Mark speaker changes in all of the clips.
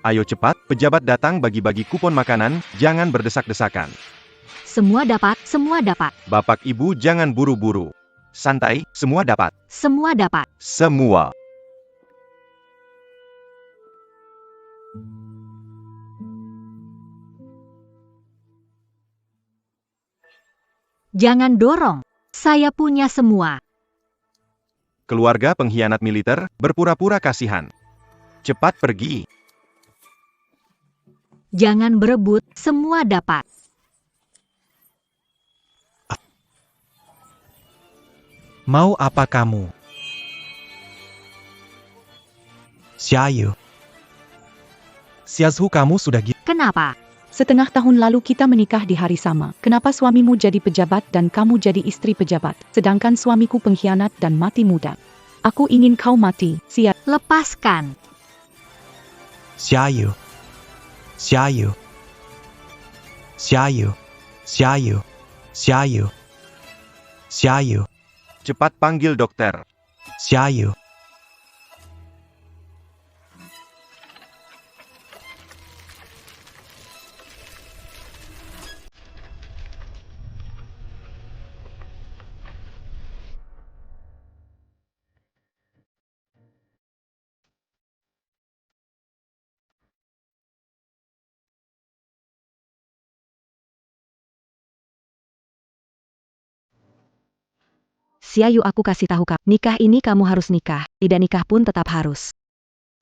Speaker 1: Ayo cepat, pejabat datang bagi-bagi kupon makanan, jangan berdesak-desakan.
Speaker 2: Semua dapat, semua dapat.
Speaker 1: Bapak Ibu jangan buru-buru. Santai, semua dapat.
Speaker 2: Semua dapat.
Speaker 1: Semua.
Speaker 2: Jangan dorong. Saya punya semua.
Speaker 1: Keluarga pengkhianat militer, berpura-pura kasihan. Cepat pergi.
Speaker 2: Jangan berebut, semua dapat.
Speaker 3: Mau apa kamu? Xiaoyu. Xiaozu, kamu sudah gila.
Speaker 2: Kenapa?
Speaker 4: Setengah tahun lalu kita menikah di hari sama. Kenapa suamimu jadi pejabat dan kamu jadi istri pejabat, sedangkan suamiku pengkhianat dan mati muda? Aku ingin kau mati,
Speaker 2: Lepaskan.
Speaker 3: Xiaoyu. Xiaoyu. Xiaoyu. Xiaoyu. Xiaoyu. Xiaoyu.
Speaker 1: Cepat panggil dokter.
Speaker 3: Xiaoyu.
Speaker 2: Xiaoyu, aku kasih tahu kamu. Nikah ini kamu harus nikah. Tidak nikah pun tetap harus.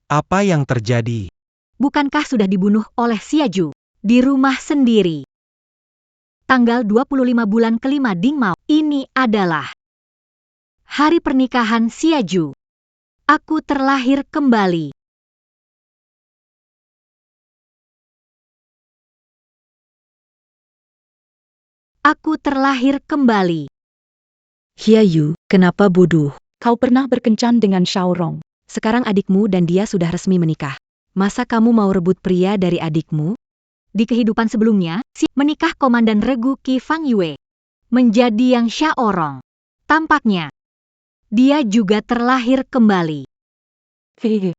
Speaker 3: Apa yang terjadi?
Speaker 2: Bukankah sudah dibunuh oleh Xiaju? Di rumah sendiri. Tanggal 25 bulan kelima Dingmao. Ini adalah hari pernikahan Xiaju. Aku terlahir kembali. Aku terlahir kembali.
Speaker 5: Xiaoyu, kenapa bodoh?
Speaker 4: Kau pernah berkencan dengan Xiaorong.
Speaker 5: Sekarang adikmu dan dia sudah resmi menikah. Masa kamu mau rebut pria dari adikmu?
Speaker 2: Di kehidupan sebelumnya, menikah Komandan Regu Qi Fang Yue menjadi yang Xiaorong. Tampaknya, dia juga terlahir kembali.
Speaker 4: Hehehe.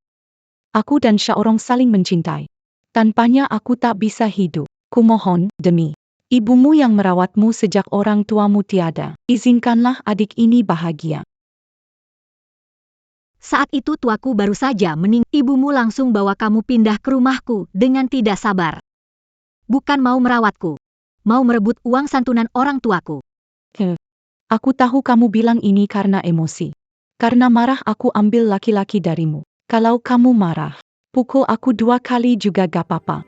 Speaker 4: Aku dan Xiaorong saling mencintai. Tanpanya aku tak bisa hidup. Kumohon, demi ibumu yang merawatmu sejak orang tuamu tiada, izinkanlah adik ini bahagia.
Speaker 2: Saat itu tuaku baru saja meninggal. Ibumu langsung bawa kamu pindah ke rumahku dengan tidak sabar. Bukan mau merawatku, mau merebut uang santunan orang tuaku.
Speaker 4: Aku tahu kamu bilang ini karena emosi. Karena marah aku ambil laki-laki darimu. Kalau kamu marah, pukul aku 2 kali juga gak apa-apa.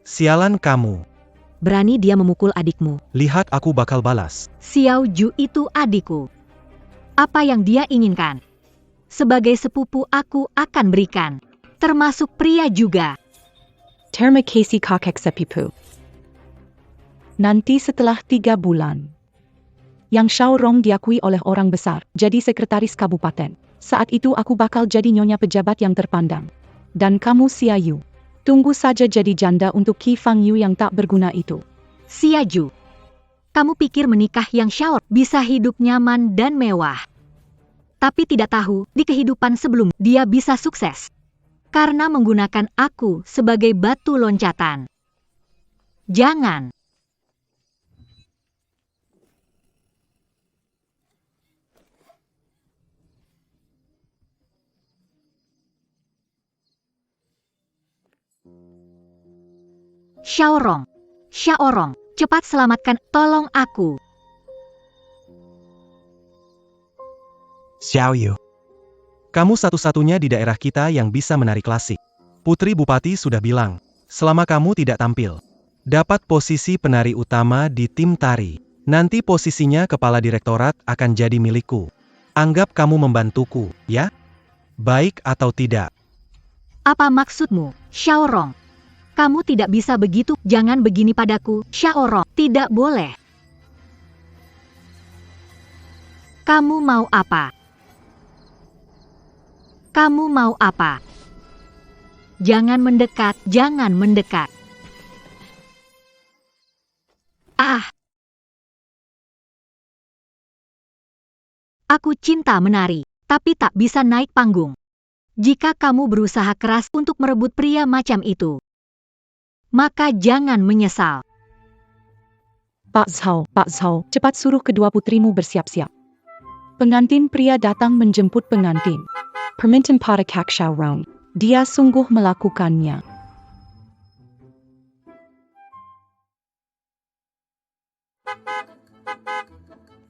Speaker 3: Sialan kamu.
Speaker 5: Berani dia memukul adikmu.
Speaker 3: Lihat aku bakal balas.
Speaker 2: Xiao Ju itu adikku. Apa yang dia inginkan? Sebagai sepupu aku akan berikan. Termasuk pria juga.
Speaker 4: Terima kasih kakek sepupu. Nanti setelah 3 bulan. Yang Xiaorong diakui oleh orang besar, jadi sekretaris kabupaten. Saat itu aku bakal jadi nyonya pejabat yang terpandang. Dan kamu Xiaoyu. Tunggu saja jadi janda untuk Qi Fang Yu yang tak berguna itu.
Speaker 2: Xiaju, kamu pikir menikah yang Xiaor bisa hidup nyaman dan mewah. Tapi tidak tahu, di kehidupan sebelum dia bisa sukses. Karena menggunakan aku sebagai batu loncatan. Jangan. Xiaorong, Xiaorong, cepat selamatkan, tolong aku.
Speaker 3: Xiaoyu. Kamu satu-satunya di daerah kita yang bisa menari klasik. Putri Bupati sudah bilang, selama kamu tidak tampil, dapat posisi penari utama di tim tari. Nanti posisinya kepala direktorat akan jadi milikku. Anggap kamu membantuku, ya? Baik atau tidak?
Speaker 2: Apa maksudmu, Xiaorong? Kamu tidak bisa begitu, jangan begini padaku, Xiaorong, tidak boleh. Kamu mau apa? Kamu mau apa? Jangan mendekat, jangan mendekat. Ah! Aku cinta menari, tapi tak bisa naik panggung. Jika kamu berusaha keras untuk merebut pria macam itu, maka jangan menyesal.
Speaker 4: Pak Zhao, cepat suruh kedua putrimu bersiap-siap. Pengantin pria datang menjemput pengantin. Permintaan pada Kak Xiaorong. Dia sungguh melakukannya.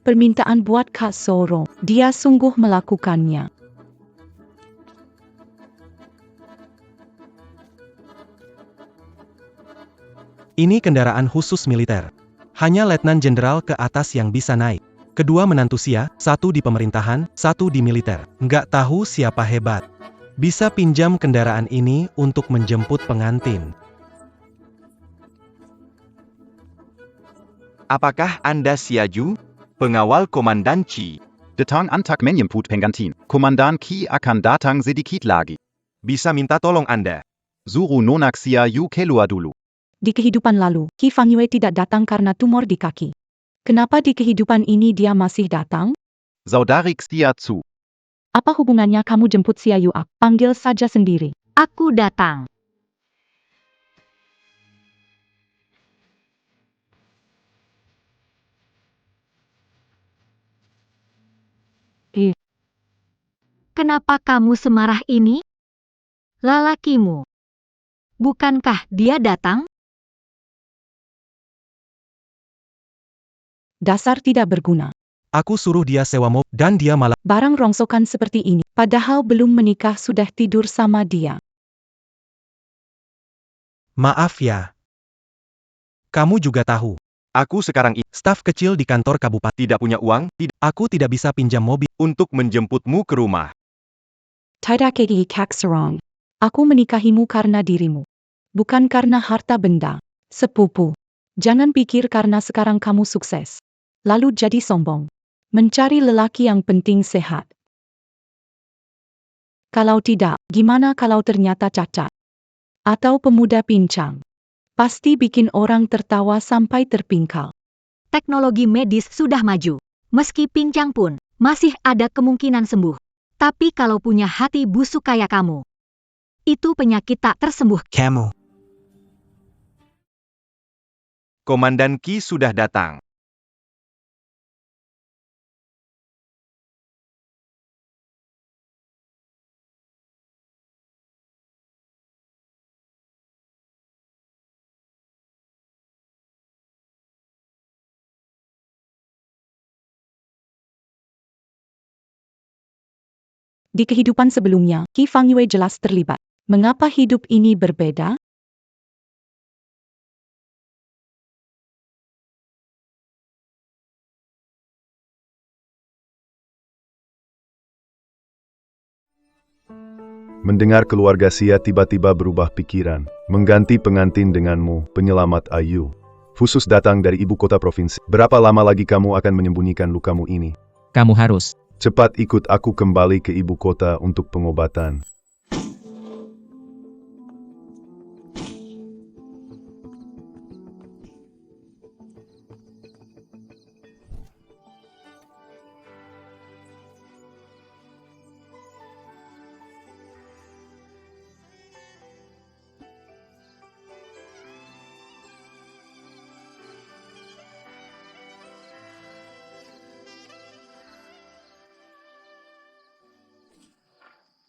Speaker 4: Permintaan buat Kak Xiaorong. Dia sungguh melakukannya.
Speaker 3: Ini kendaraan khusus militer. Hanya letnan jenderal ke atas yang bisa naik. Kedua menantu Xia, satu di pemerintahan, satu di militer. Nggak tahu siapa hebat. Bisa pinjam kendaraan ini untuk menjemput pengantin.
Speaker 1: Apakah Anda Xiaju? Pengawal Komandan Qi.
Speaker 6: Datang antak menyemput pengantin. Komandan Qi akan datang sedikit lagi.
Speaker 1: Bisa minta tolong Anda.
Speaker 6: Suruh Nona Xiaoyu keluar dulu.
Speaker 4: Di kehidupan lalu, Qi Fangyue tidak datang karena tumor di kaki. Kenapa di kehidupan ini dia masih datang?
Speaker 6: Saudari Xia zu.
Speaker 4: Apa hubungannya kamu jemput Xia Yuak? Panggil saja sendiri.
Speaker 2: Aku datang. Kenapa kamu semarah ini? Lalakimu. Bukankah dia datang?
Speaker 4: Dasar tidak berguna.
Speaker 3: Aku suruh dia sewa mobil dan dia malah
Speaker 4: Barang rongsokan seperti ini, padahal belum menikah sudah tidur sama dia.
Speaker 3: maaf ya. Kamu juga tahu,
Speaker 1: Aku sekarang ini
Speaker 3: staf kecil di kantor kabupaten.
Speaker 1: tidak punya uang
Speaker 3: Aku tidak bisa pinjam mobil.
Speaker 1: untuk menjemputmu ke rumah.
Speaker 4: Tidak Kak Serong. Aku menikahimu karena dirimu. Bukan karena harta benda. Sepupu. Jangan pikir karena sekarang kamu sukses. Lalu jadi sombong. Mencari lelaki yang penting sehat. Kalau tidak, gimana kalau ternyata cacat? Atau pemuda pincang? Pasti bikin orang tertawa sampai terpingkal.
Speaker 2: Teknologi medis sudah maju. Meski pincang pun, masih ada kemungkinan sembuh. Tapi kalau punya hati busuk kayak kamu, itu penyakit tak tersembuh.
Speaker 3: Kamu.
Speaker 1: Komandan Qi sudah datang.
Speaker 4: Di kehidupan sebelumnya, Qi Fangyue jelas terlibat. Mengapa hidup ini berbeda?
Speaker 7: Mendengar keluarga Xia tiba-tiba berubah pikiran, mengganti pengantin denganmu, penyelamat Ayu. Khusus datang dari ibu kota provinsi. Berapa lama lagi kamu akan menyembunyikan lukamu ini?
Speaker 8: Kamu harus.
Speaker 7: Cepat ikut aku kembali ke ibu kota untuk pengobatan.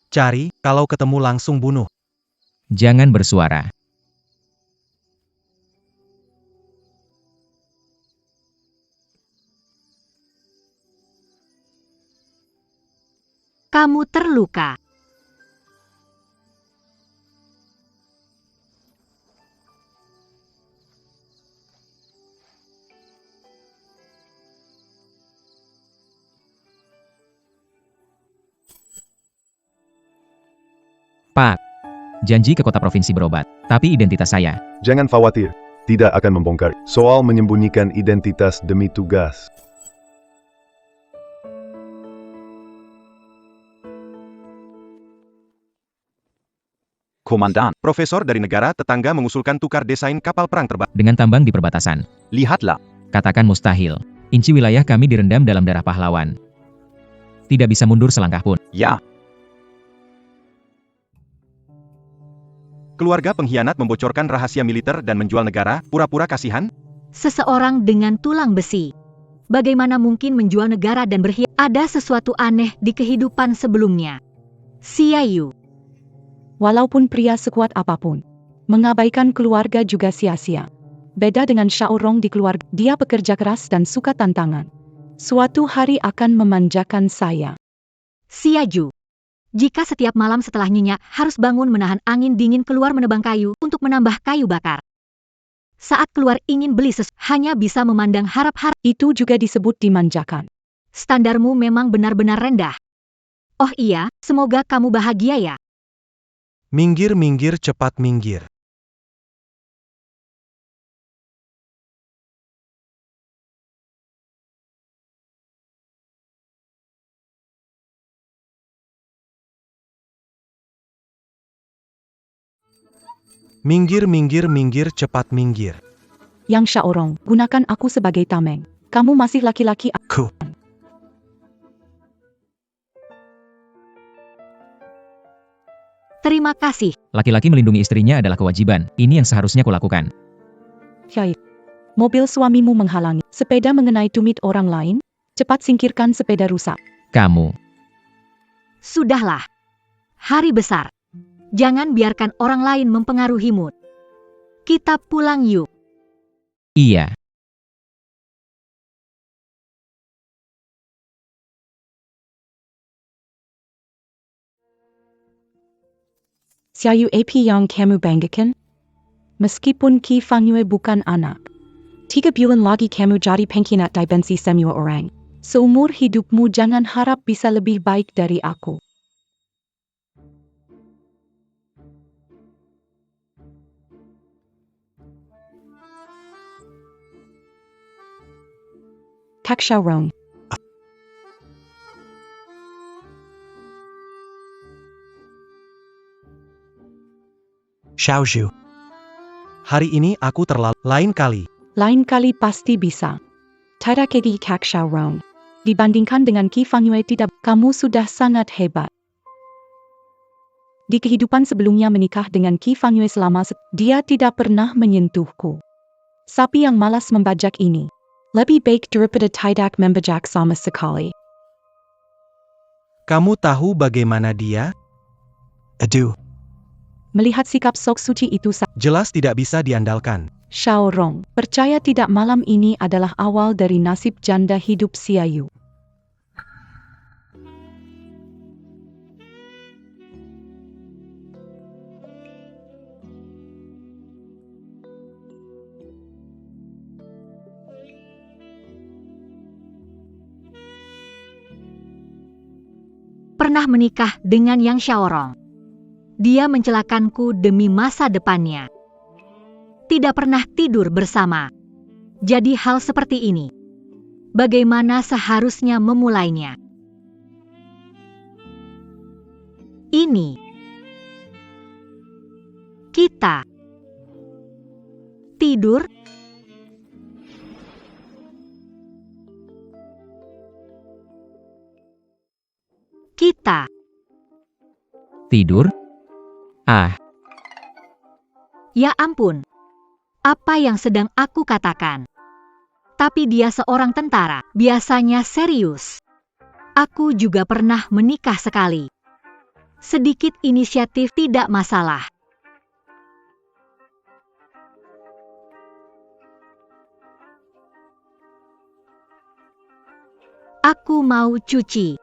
Speaker 3: Cari, kalau ketemu langsung bunuh.
Speaker 8: Jangan bersuara.
Speaker 2: Kamu terluka.
Speaker 8: Pak. Janji ke kota provinsi berobat, tapi identitas saya.
Speaker 7: Jangan khawatir, tidak akan membongkar soal menyembunyikan identitas demi tugas.
Speaker 6: Komandan,
Speaker 1: Profesor dari negara tetangga mengusulkan tukar desain kapal perang terbang.
Speaker 8: Dengan tambang di perbatasan.
Speaker 6: lihatlah.
Speaker 8: Katakan mustahil. Inci wilayah kami direndam dalam darah pahlawan. Tidak bisa mundur selangkah pun.
Speaker 6: Ya.
Speaker 1: Keluarga pengkhianat membocorkan rahasia militer dan menjual negara, pura-pura kasihan?
Speaker 2: Seseorang dengan tulang besi. Bagaimana mungkin menjual negara dan berkhianat? Ada sesuatu aneh di kehidupan sebelumnya. Xia Yu.
Speaker 4: Walaupun pria sekuat apapun, mengabaikan keluarga juga sia-sia. Beda dengan Xiaorong di keluarga, dia pekerja keras dan suka tantangan. Suatu hari akan memanjakan saya.
Speaker 2: Xia Ju. Jika setiap malam setelah nyenyak harus bangun menahan angin dingin keluar menebang kayu untuk menambah kayu bakar. Saat keluar ingin beli sesuatu, hanya bisa memandang harap-harap.
Speaker 4: Itu juga disebut dimanjakan.
Speaker 2: Standarmu memang benar-benar rendah. Oh iya, semoga kamu bahagia ya.
Speaker 3: Minggir, minggir, cepat minggir. Minggir, minggir, minggir, cepat minggir.
Speaker 4: Yang Xiaorong, gunakan aku sebagai tameng. Kamu masih laki-laki.
Speaker 3: Ku.
Speaker 2: Terima kasih.
Speaker 8: Laki-laki melindungi istrinya adalah kewajiban. Ini yang seharusnya kulakukan.
Speaker 4: Hyai. Mobil suamimu menghalangi. Sepeda mengenai tumit orang lain. Cepat singkirkan sepeda rusak.
Speaker 8: Kamu.
Speaker 2: Sudahlah. Hari besar. Jangan biarkan orang lain mempengaruhimu. Kita pulang yuk.
Speaker 8: Iya.
Speaker 4: Xiaoyu AP yang kamu banggakan? Meskipun Qi Fangyue bukan anak. 3 bulan lagi kamu jadi pengkhianat di benci semua orang. Seumur hidupmu jangan harap bisa lebih baik dari aku. Kak Xiaorong.
Speaker 3: Xiaozhu. Hari ini aku terlalu lain kali.
Speaker 4: Lain kali pasti bisa. Tidak kegi Kak Xiaorong. Dibandingkan dengan Qi Fangyue tidak, kamu sudah sangat hebat. Di kehidupan sebelumnya menikah dengan Qi Fangyue selama dia tidak pernah menyentuhku. Sapi yang malas membajak ini. Lebih baik daripada tidak membajak sama sekali.
Speaker 3: Kamu tahu bagaimana dia? Aduh,
Speaker 4: Melihat sikap sok suci itu
Speaker 3: jelas tidak bisa diandalkan.
Speaker 4: Xiaorong, percaya tidak malam ini adalah awal dari nasib janda hidup Xia Yu.
Speaker 2: Pernah menikah dengan Yang Xiaorong. Dia mencelakanku demi masa depannya. Tidak pernah tidur bersama. Jadi hal seperti ini. Bagaimana seharusnya memulainya? Ini. Kita. Tidur. Kita.
Speaker 8: Tidur? Ah,
Speaker 2: Ya ampun. Apa yang sedang aku katakan? Tapi dia seorang tentara, biasanya serius. Aku juga pernah menikah sekali. Sedikit inisiatif tidak masalah. Aku mau cuci.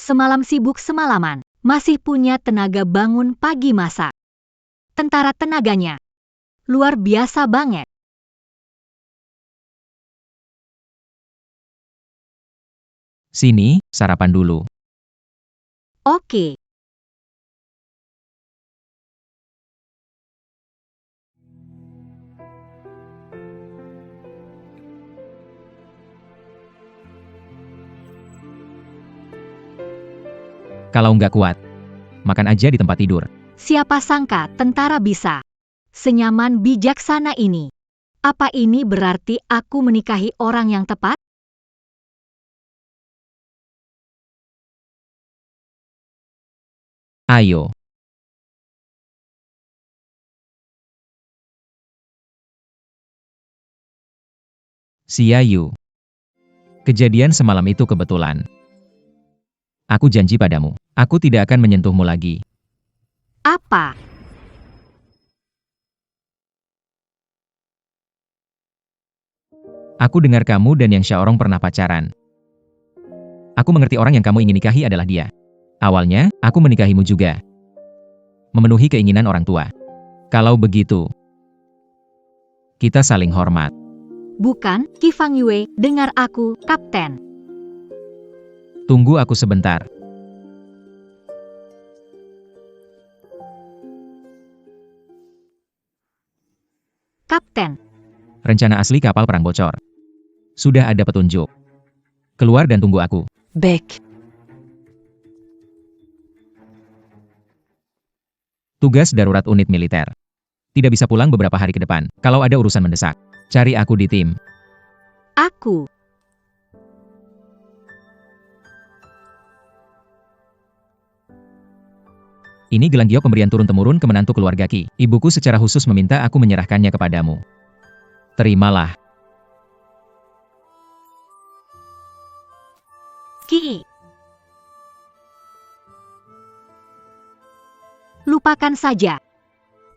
Speaker 2: Semalam sibuk semalaman, masih punya tenaga bangun pagi masak. Tentara tenaganya. Luar biasa banget.
Speaker 8: Sini, sarapan dulu.
Speaker 2: Oke.
Speaker 8: Kalau nggak kuat, makan aja di tempat tidur.
Speaker 2: Siapa sangka tentara bisa senyaman bijaksana ini. Apa ini berarti aku menikahi orang yang tepat?
Speaker 8: Ayo. Siayu. Kejadian semalam itu kebetulan. Aku janji padamu, aku tidak akan menyentuhmu lagi.
Speaker 2: Apa?
Speaker 8: Aku dengar kamu dan Yang Xiaorong pernah pacaran. Aku mengerti orang yang kamu ingin nikahi adalah dia. Awalnya, aku menikahimu juga. Memenuhi keinginan orang tua. Kalau begitu, kita saling hormat.
Speaker 2: Bukan, Qi Fang Yue, dengar aku, Kapten.
Speaker 8: Tunggu aku sebentar.
Speaker 2: Kapten,
Speaker 8: Rencana asli kapal perang bocor. Sudah ada petunjuk. Keluar dan tunggu aku.
Speaker 5: Baik.
Speaker 8: Tugas darurat unit militer. Tidak bisa pulang beberapa hari ke depan. Kalau ada urusan mendesak, cari aku di tim.
Speaker 2: aku.
Speaker 8: Ini gelang giok pemberian turun-temurun ke menantu keluarga Qi. Ibuku secara khusus meminta aku menyerahkannya kepadamu. Terimalah.
Speaker 2: Qi. Lupakan saja.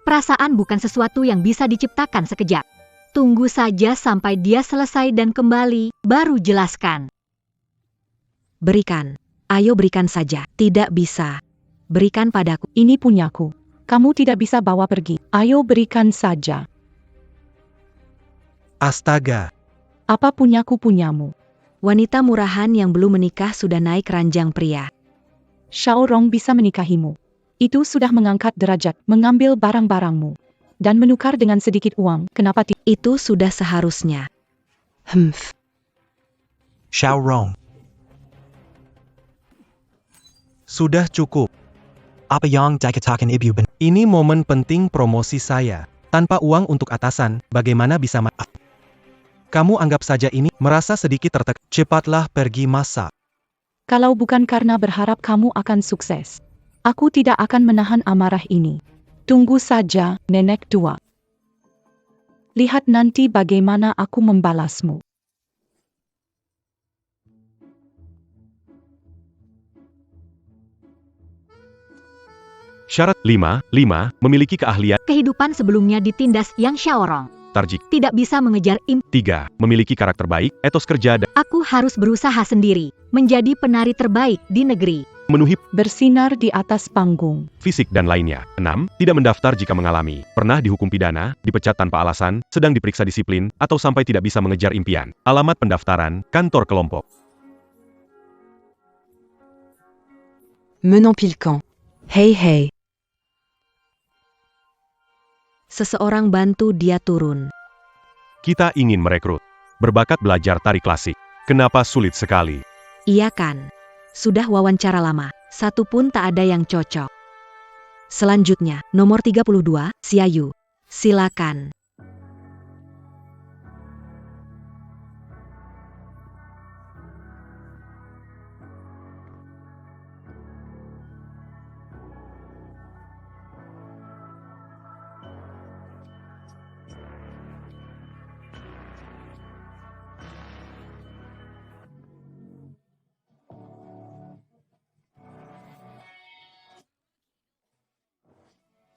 Speaker 2: Perasaan bukan sesuatu yang bisa diciptakan sekejap. Tunggu saja sampai dia selesai dan kembali, baru jelaskan.
Speaker 5: Berikan. Ayo berikan saja. Tidak bisa. Berikan padaku.
Speaker 4: Ini punyaku. Kamu tidak bisa bawa pergi. Ayo berikan saja.
Speaker 3: Astaga.
Speaker 4: Apa punyaku punyamu?
Speaker 5: Wanita murahan yang belum menikah sudah naik ranjang pria.
Speaker 4: Xiaorong bisa menikahimu. Itu sudah mengangkat derajat, mengambil barang-barangmu. Dan menukar dengan sedikit uang. Kenapa tidak?
Speaker 5: Itu sudah seharusnya.
Speaker 3: Xiaorong. Sudah cukup.
Speaker 9: Apa yang dikatakan ibu benar?
Speaker 3: Ini momen penting promosi saya. Tanpa uang untuk atasan, bagaimana bisa Kamu anggap saja ini, merasa sedikit tertekan. Cepatlah pergi masak.
Speaker 4: Kalau bukan karena berharap kamu akan sukses, aku tidak akan menahan amarah ini. Tunggu saja, nenek tua. Lihat nanti bagaimana aku membalasmu.
Speaker 1: Syarat 5. Memiliki keahlian.
Speaker 2: Kehidupan sebelumnya ditindas Yang Xiaorong.
Speaker 1: Tarjik.
Speaker 2: Tidak bisa mengejar
Speaker 1: 3. Memiliki karakter baik, etos kerja dan
Speaker 2: Aku harus berusaha sendiri, menjadi penari terbaik di negeri.
Speaker 1: memenuhi
Speaker 4: Bersinar di atas panggung.
Speaker 1: fisik dan lainnya. 6. Tidak mendaftar jika mengalami, pernah dihukum pidana, dipecat tanpa alasan, sedang diperiksa disiplin, atau sampai tidak bisa mengejar impian. Alamat pendaftaran, kantor kelompok.
Speaker 5: Menant pilquant. Hei. Seseorang bantu dia turun.
Speaker 1: Kita ingin merekrut. Berbakat belajar tari klasik. Kenapa sulit sekali?
Speaker 5: Iya kan? Sudah wawancara lama, satu pun tak ada yang cocok. Selanjutnya, nomor 32, Siayu. Silakan.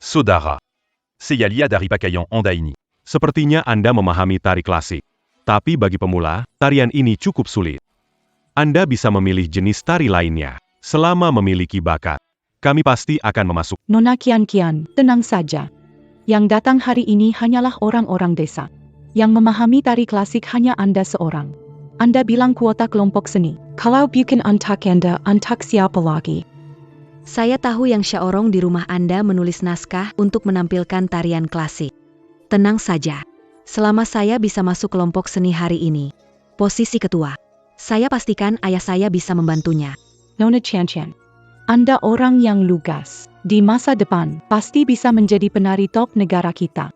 Speaker 10: Saudara. Seyalia dari pakaian Anda ini.
Speaker 1: Sepertinya Anda memahami tari klasik. Tapi bagi pemula, tarian ini cukup sulit. Anda bisa memilih jenis tari lainnya. Selama memiliki bakat, kami pasti akan memasuk.
Speaker 4: Nona Kian, tenang saja. Yang datang hari ini hanyalah orang-orang desa. Yang memahami tari klasik hanya Anda seorang. Anda bilang kuota kelompok seni. Kalau bukan untuk Anda, untuk siapa lagi?
Speaker 5: Saya tahu yang Xiaorong di rumah Anda menulis naskah untuk menampilkan tarian klasik. Tenang saja. Selama saya bisa masuk kelompok seni hari ini, posisi ketua, saya pastikan ayah saya bisa membantunya.
Speaker 4: Nona Qian, Anda orang yang lugas. Di masa depan, pasti bisa menjadi penari top negara kita.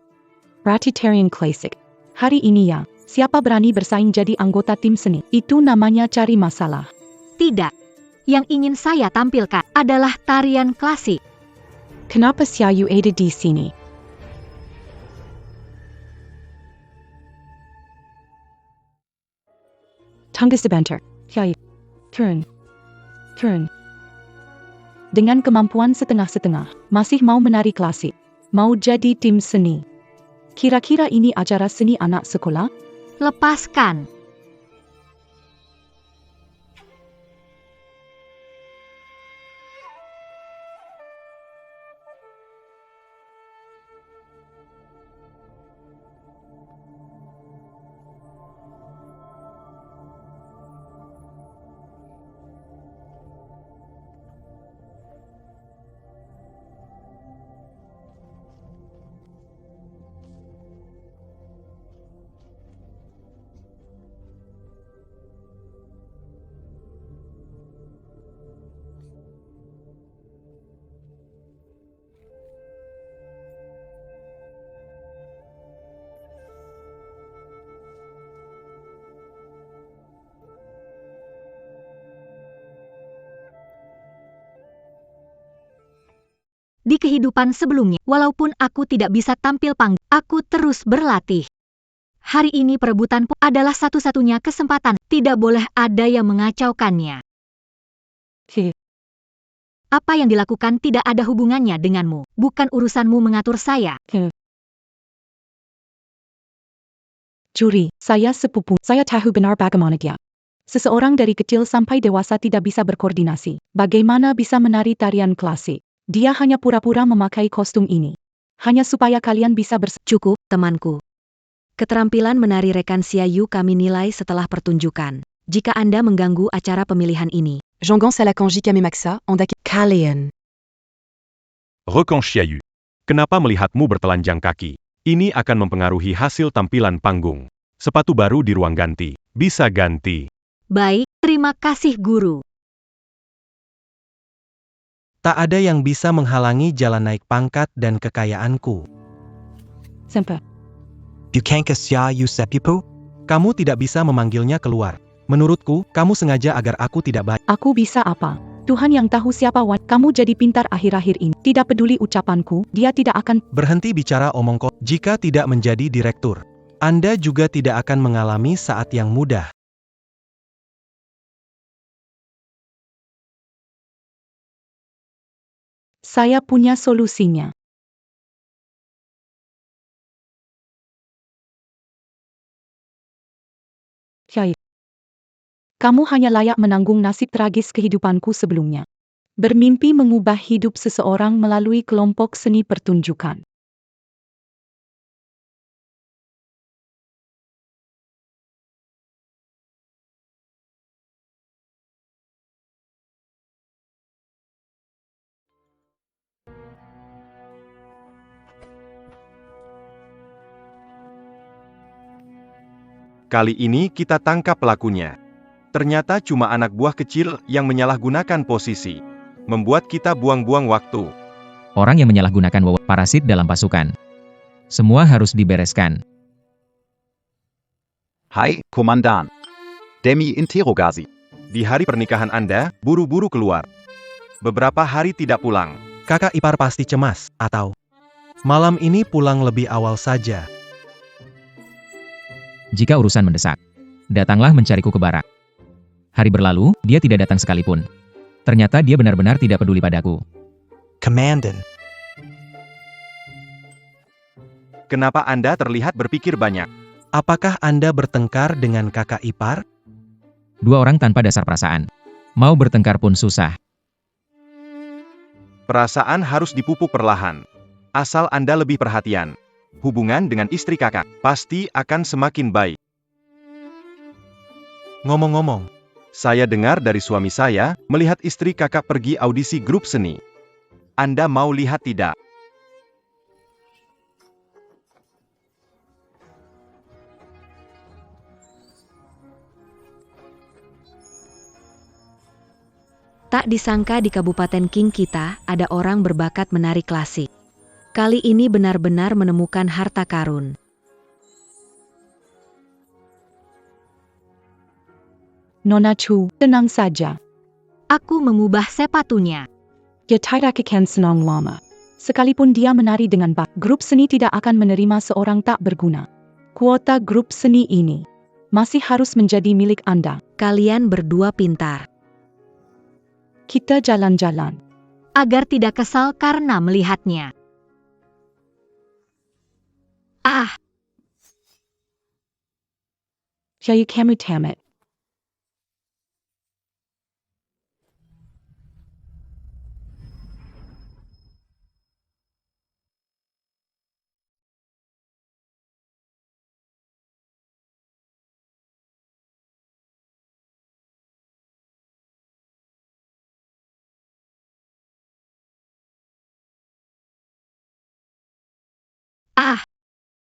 Speaker 4: Ratitarian Classic. Hari ini ya, siapa berani bersaing jadi anggota tim seni? Itu namanya cari masalah.
Speaker 2: Tidak. Yang ingin saya tampilkan adalah tarian klasik.
Speaker 4: Kenapa Xiaoyu ada di sini? Tunggu sebentar, Xiaoyu. Turun. Dengan kemampuan setengah-setengah, masih mau menari klasik, mau jadi tim seni. Kira-kira ini acara seni anak sekolah?
Speaker 2: Lepaskan. Di kehidupan sebelumnya, walaupun aku tidak bisa tampil panggung, aku terus berlatih. Hari ini perebutan adalah satu-satunya kesempatan, tidak boleh ada yang mengacaukannya. Apa yang dilakukan tidak ada hubungannya denganmu, bukan urusanmu mengatur saya.
Speaker 4: Juri, saya sepupu, saya tahu benar bagaimana dia. Seseorang dari kecil sampai dewasa tidak bisa berkoordinasi. Bagaimana bisa menari tarian klasik? Dia hanya pura-pura memakai kostum ini. Hanya supaya kalian bisa
Speaker 5: Cukup, temanku. Keterampilan menari rekan Xiaoyu kami nilai setelah pertunjukan. Jika Anda mengganggu acara pemilihan ini,
Speaker 11: Jeonggan Salakanji Kamemaksa, Anda
Speaker 5: kalian.
Speaker 10: Rekan Xiaoyu.
Speaker 1: Kenapa melihatmu bertelanjang kaki? Ini akan mempengaruhi hasil tampilan panggung. Sepatu baru di ruang ganti. Bisa ganti.
Speaker 2: Baik, terima kasih guru.
Speaker 3: Tak ada yang bisa menghalangi jalan naik pangkat dan kekayaanku.
Speaker 4: Semper.
Speaker 9: Bukankah Xiaoyu sepupu?
Speaker 3: Kamu tidak bisa memanggilnya keluar. Menurutku, kamu sengaja agar aku tidak baik.
Speaker 4: Aku bisa apa? Tuhan yang tahu siapa kamu jadi pintar akhir-akhir ini. Tidak peduli ucapanku, dia tidak akan...
Speaker 3: Berhenti bicara omong kosong. Jika tidak menjadi direktur, Anda juga tidak akan mengalami saat yang mudah.
Speaker 4: Saya punya solusinya. Kamu hanya layak menanggung nasib tragis kehidupanku sebelumnya. Bermimpi mengubah hidup seseorang melalui kelompok seni pertunjukan.
Speaker 1: Kali ini kita tangkap pelakunya. Ternyata cuma anak buah kecil yang menyalahgunakan posisi. Membuat kita buang-buang waktu.
Speaker 8: Orang yang menyalahgunakan parasit dalam pasukan. Semua harus dibereskan.
Speaker 6: Hai, Komandan. Demi interrogasi.
Speaker 1: Di hari pernikahan Anda, buru-buru keluar. Beberapa hari tidak pulang.
Speaker 3: Kakak ipar pasti cemas, atau malam ini pulang lebih awal saja.
Speaker 8: Jika urusan mendesak, datanglah mencariku ke barak. Hari berlalu, dia tidak datang sekalipun. Ternyata dia benar-benar tidak peduli padaku.
Speaker 9: Komandan.
Speaker 1: Kenapa Anda terlihat berpikir banyak?
Speaker 3: Apakah Anda bertengkar dengan kakak ipar?
Speaker 8: Dua orang tanpa dasar perasaan. Mau bertengkar pun susah.
Speaker 1: Perasaan harus dipupuk perlahan. Asal Anda lebih perhatian. Hubungan dengan istri kakak pasti akan semakin baik.
Speaker 3: Ngomong-ngomong,
Speaker 1: Saya dengar dari suami saya, melihat istri kakak pergi audisi grup seni. Anda mau lihat tidak?
Speaker 5: Tak disangka di Kabupaten King kita ada orang berbakat menari klasik. Kali ini benar-benar menemukan harta karun.
Speaker 4: Nona Chu, tenang saja.
Speaker 2: Aku mengubah sepatunya.
Speaker 4: Ya tidak akan senang lama. Sekalipun dia menari dengan baik, grup seni tidak akan menerima seorang tak berguna. Kuota grup seni ini masih harus menjadi milik Anda.
Speaker 5: Kalian berdua pintar.
Speaker 4: Kita jalan-jalan.
Speaker 2: Agar tidak kesal karena melihatnya. Ah,
Speaker 4: Jadi kamu tamat.
Speaker 2: ah,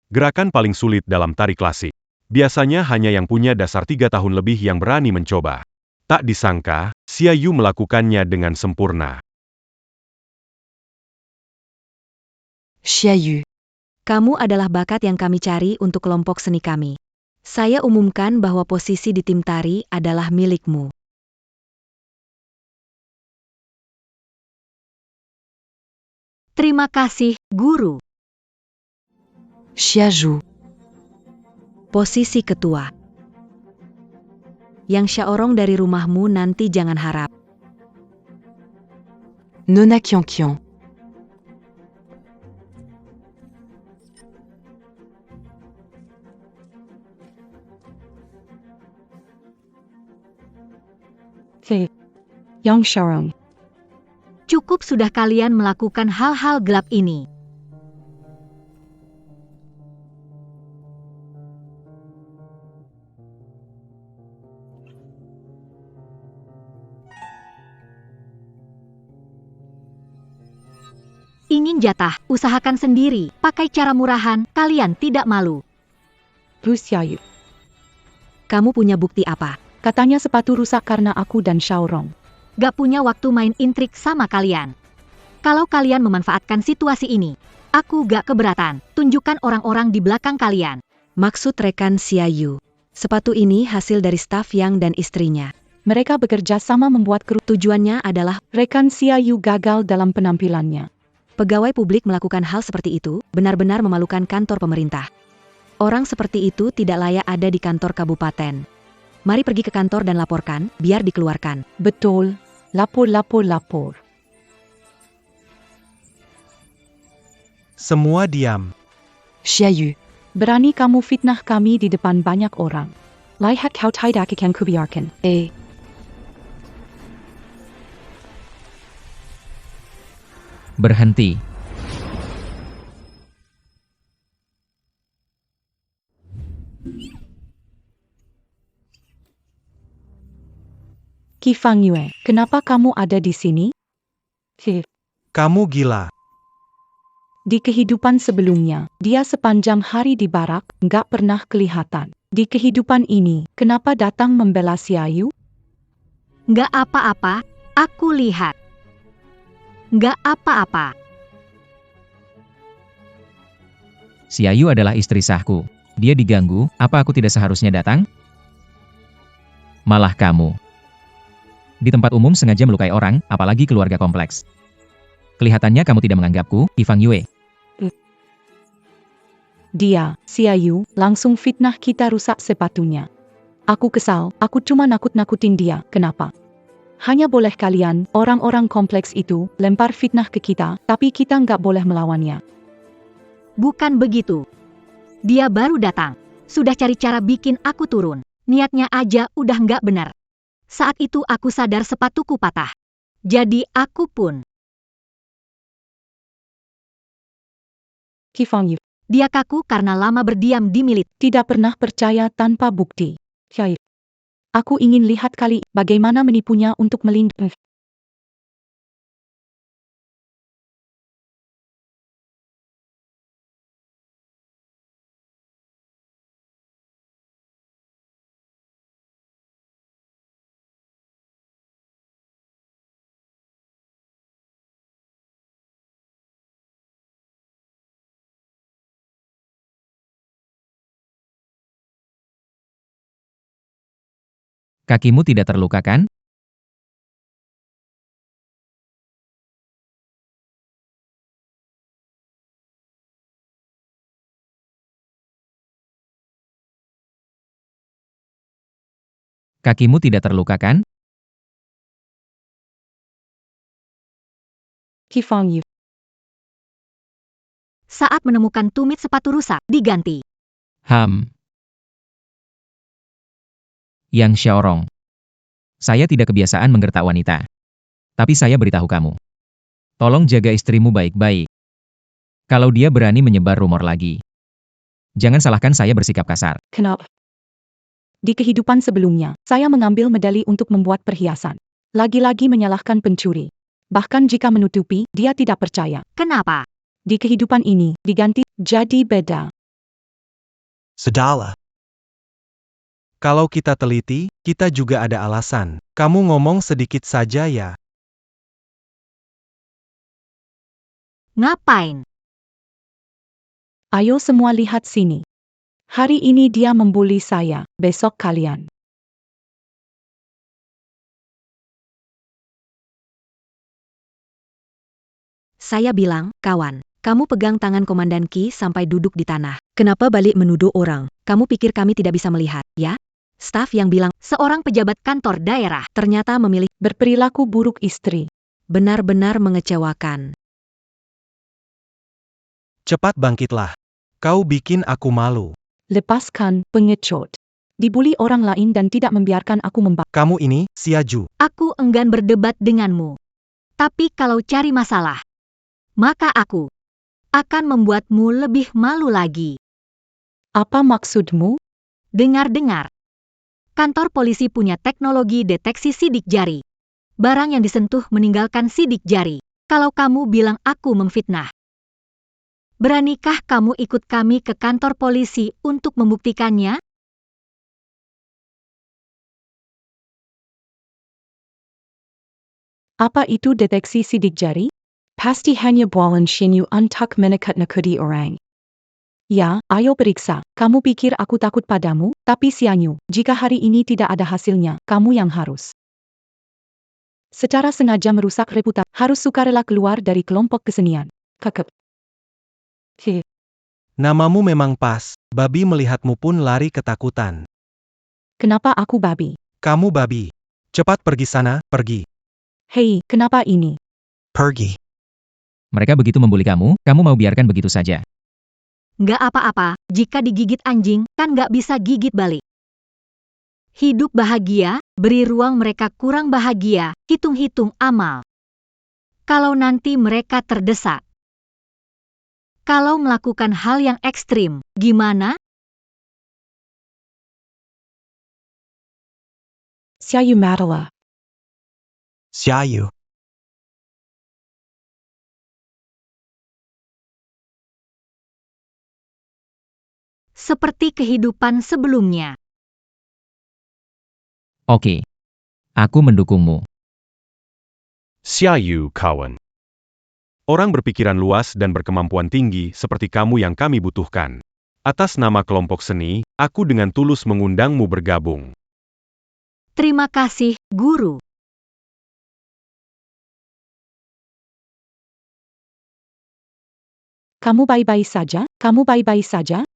Speaker 1: Gerakan paling sulit dalam tari klasik. Biasanya hanya yang punya dasar 3 tahun lebih yang berani mencoba. Tak disangka, Xia Yu melakukannya dengan sempurna.
Speaker 11: Xia Yu.
Speaker 5: Kamu adalah bakat yang kami cari untuk kelompok seni kami. Saya umumkan bahwa posisi di tim tari adalah milikmu.
Speaker 2: terima kasih, guru.
Speaker 11: Xia Zhu.
Speaker 5: Posisi ketua. Yang Xiaorong dari rumahmu nanti jangan harap.
Speaker 11: Nona Qiong.
Speaker 4: Yang Xiaorong.
Speaker 2: Cukup sudah kalian melakukan hal-hal gelap ini. Ingin jatah, usahakan sendiri, pakai cara murahan, kalian tidak malu.
Speaker 4: Bu Xia Yu.
Speaker 5: Kamu punya bukti apa?
Speaker 4: Katanya sepatu rusak karena aku dan Xiaorong.
Speaker 2: Gak punya waktu main intrik sama kalian. Kalau kalian memanfaatkan situasi ini, aku gak keberatan, tunjukkan orang-orang di belakang kalian.
Speaker 5: Maksud rekan Xia Yu. Sepatu ini hasil dari staf Yang dan istrinya.
Speaker 4: Mereka bekerja sama membuat kru.
Speaker 5: Tujuannya adalah
Speaker 4: Rekan Xia Yu gagal dalam penampilannya.
Speaker 5: pegawai publik melakukan hal seperti itu, benar-benar memalukan kantor pemerintah. Orang seperti itu tidak layak ada di kantor kabupaten. Mari pergi ke kantor dan laporkan, biar dikeluarkan.
Speaker 4: Betul. Lapor.
Speaker 3: semua diam.
Speaker 11: Xia Yu.
Speaker 4: Berani kamu fitnah kami di depan banyak orang. Lihat kau tidak akan kubiarkan.
Speaker 8: Berhenti.
Speaker 4: Qi Fangyue, kenapa kamu ada di sini?
Speaker 3: Kamu gila.
Speaker 4: Di kehidupan sebelumnya, dia sepanjang hari di barak, nggak pernah kelihatan. Di kehidupan ini, kenapa datang membela Xia Yu?
Speaker 2: Gak apa-apa, aku lihat. Gak apa-apa.
Speaker 8: Xia Yu adalah istri sahku. Dia diganggu, apa aku tidak seharusnya datang? Malah kamu. Di tempat umum sengaja melukai orang, apalagi keluarga kompleks. Kelihatannya kamu tidak menganggapku, Qi Fangyue.
Speaker 4: Dia, Xia Yu, langsung fitnah kita rusak sepatunya. Aku kesal, aku cuma nakut-nakutin dia, kenapa? Hanya boleh kalian, orang-orang kompleks itu, lempar fitnah ke kita, tapi kita nggak boleh melawannya.
Speaker 2: Bukan begitu. Dia baru datang. Sudah cari cara bikin aku turun. Niatnya aja udah nggak benar. Saat itu aku sadar sepatuku patah. Jadi aku pun
Speaker 4: Kifang Yu.
Speaker 2: Dia kaku karena lama berdiam di milit.
Speaker 4: Tidak pernah percaya tanpa bukti. Xiaoyu. Aku ingin lihat kali bagaimana menipunya untuk melindungi.
Speaker 8: Kakimu tidak terluka kan? Kakimu tidak terluka kan?
Speaker 4: Kifang Yu.
Speaker 2: Saat menemukan tumit sepatu rusak, diganti.
Speaker 8: Yang Xiaorong. Saya tidak kebiasaan menggertak wanita. Tapi saya beritahu kamu. Tolong jaga istrimu baik-baik. Kalau dia berani menyebar rumor lagi. Jangan salahkan saya bersikap kasar.
Speaker 4: Kenapa? Di kehidupan sebelumnya, saya mengambil medali untuk membuat perhiasan. Lagi-lagi menyalahkan pencuri. Bahkan jika menutupi, dia tidak percaya.
Speaker 2: Kenapa?
Speaker 4: Di kehidupan ini, diganti, jadi beda.
Speaker 9: Sudahlah.
Speaker 3: Kalau kita teliti, kita juga ada alasan. Kamu ngomong sedikit saja ya.
Speaker 2: Ngapain?
Speaker 4: Ayo semua lihat sini. Hari ini dia membuli saya, besok kalian.
Speaker 5: Saya bilang, kawan, kamu pegang tangan Komandan Qi sampai duduk di tanah. Kenapa balik menuduh orang? Kamu pikir kami tidak bisa melihat, ya? Staf yang bilang,
Speaker 2: Seorang pejabat kantor daerah.
Speaker 5: ternyata memilih
Speaker 4: Berperilaku buruk istri.
Speaker 5: benar-benar mengecewakan.
Speaker 3: Cepat bangkitlah. Kau bikin aku malu.
Speaker 4: Lepaskan, pengecut. Dibuli orang lain dan tidak membiarkan aku membakar.
Speaker 3: Kamu ini, Xiaju.
Speaker 2: Aku enggan berdebat denganmu. Tapi kalau cari masalah, maka aku akan membuatmu lebih malu lagi.
Speaker 4: Apa maksudmu?
Speaker 2: Dengar-dengar. Kantor polisi punya teknologi deteksi sidik jari. Barang yang disentuh meninggalkan sidik jari. Kalau kamu bilang aku memfitnah, beranikah kamu ikut kami ke kantor polisi untuk membuktikannya?
Speaker 4: Apa itu deteksi sidik jari? Pasti hanya bualan Shinyu untuk menakut-nakuti orang. Ya, ayo periksa. Kamu pikir aku takut padamu? Tapi Xianyu, jika hari ini tidak ada hasilnya, kamu yang harus. Secara sengaja merusak reputasi, harus sukarela keluar dari kelompok kesenian. Kakep.
Speaker 3: Namamu memang pas. Babi melihatmu pun lari ketakutan.
Speaker 4: Kenapa aku babi?
Speaker 3: Kamu babi. Cepat pergi sana, pergi.
Speaker 4: Hei, kenapa ini?
Speaker 9: Pergi.
Speaker 8: Mereka begitu membuli kamu, kamu mau biarkan begitu saja.
Speaker 2: Nggak apa-apa, jika digigit anjing, kan nggak bisa gigit balik. Hidup bahagia, beri ruang mereka kurang bahagia, hitung-hitung amal. Kalau nanti mereka terdesak. Kalau melakukan hal yang ekstrim, gimana?
Speaker 4: Xiaoyu Madala.
Speaker 9: Xiaoyu.
Speaker 2: Seperti kehidupan sebelumnya.
Speaker 8: Oke. Aku mendukungmu.
Speaker 1: Xiaoyu, kawan. Orang berpikiran luas dan berkemampuan tinggi seperti kamu yang kami butuhkan. Atas nama kelompok seni, aku dengan tulus mengundangmu bergabung.
Speaker 2: Terima kasih, guru.
Speaker 4: Kamu baik-baik saja? Kamu baik-baik saja?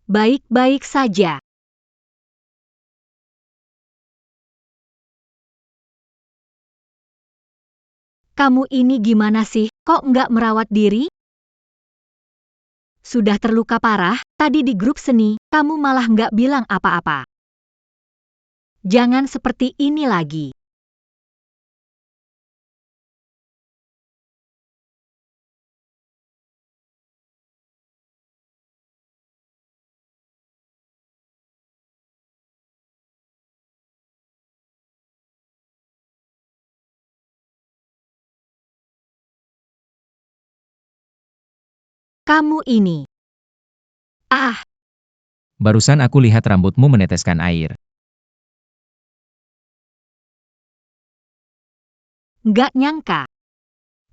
Speaker 2: Baik-baik saja. Kamu ini gimana sih, kok nggak merawat diri? Sudah terluka parah, tadi di grup seni, kamu malah nggak bilang apa-apa. Jangan seperti ini lagi. Kamu ini. Ah,
Speaker 8: Barusan aku lihat rambutmu meneteskan air.
Speaker 2: nggak nyangka.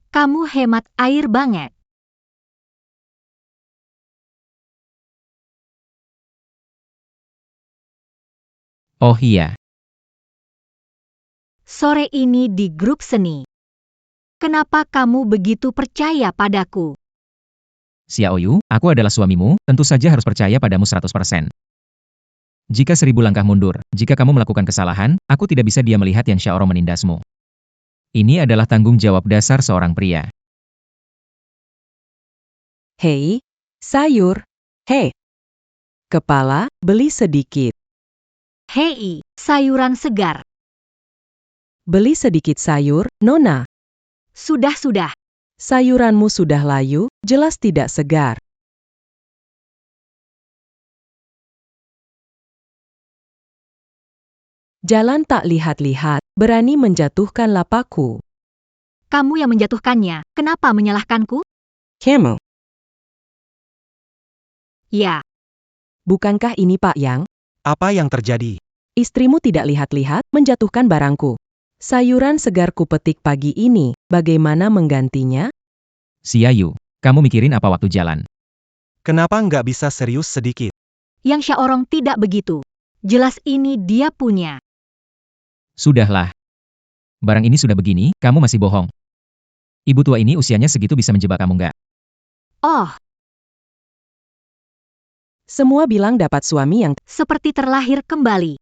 Speaker 2: Kamu hemat air banget.
Speaker 8: Oh iya,
Speaker 2: Sore ini di grup seni. Kenapa kamu begitu percaya padaku?
Speaker 8: Xiaoyu, aku adalah suamimu, tentu saja harus percaya padamu 100%. Jika 1000 langkah mundur, jika kamu melakukan kesalahan, aku tidak bisa diam melihat Yang Xiaorong menindasmu. Ini adalah tanggung jawab dasar seorang pria.
Speaker 12: Hei, sayur. Hei. Kepala, beli sedikit.
Speaker 2: Hei, sayuran segar.
Speaker 12: Beli sedikit sayur, Nona.
Speaker 2: Sudah.
Speaker 12: Sayuranmu sudah layu, jelas tidak segar. Jalan tak lihat-lihat, berani menjatuhkan lapaku.
Speaker 2: Kamu yang menjatuhkannya, kenapa menyalahkanku?
Speaker 12: Kamu.
Speaker 2: Ya,
Speaker 12: Bukankah ini Pak Yang?
Speaker 3: Apa yang terjadi?
Speaker 12: Istrimu tidak lihat-lihat, menjatuhkan barangku. Sayuran segar ku petik pagi ini, bagaimana menggantinya?
Speaker 8: Xiaoyu, kamu mikirin apa waktu jalan?
Speaker 3: Kenapa nggak bisa serius sedikit?
Speaker 2: Yang Xiaorong tidak begitu. Jelas ini dia punya.
Speaker 8: Sudahlah. Barang ini sudah begini, kamu masih bohong. Ibu tua ini usianya segitu bisa menjebak kamu nggak?
Speaker 2: Oh,
Speaker 12: Semua bilang dapat suami yang
Speaker 2: seperti terlahir kembali.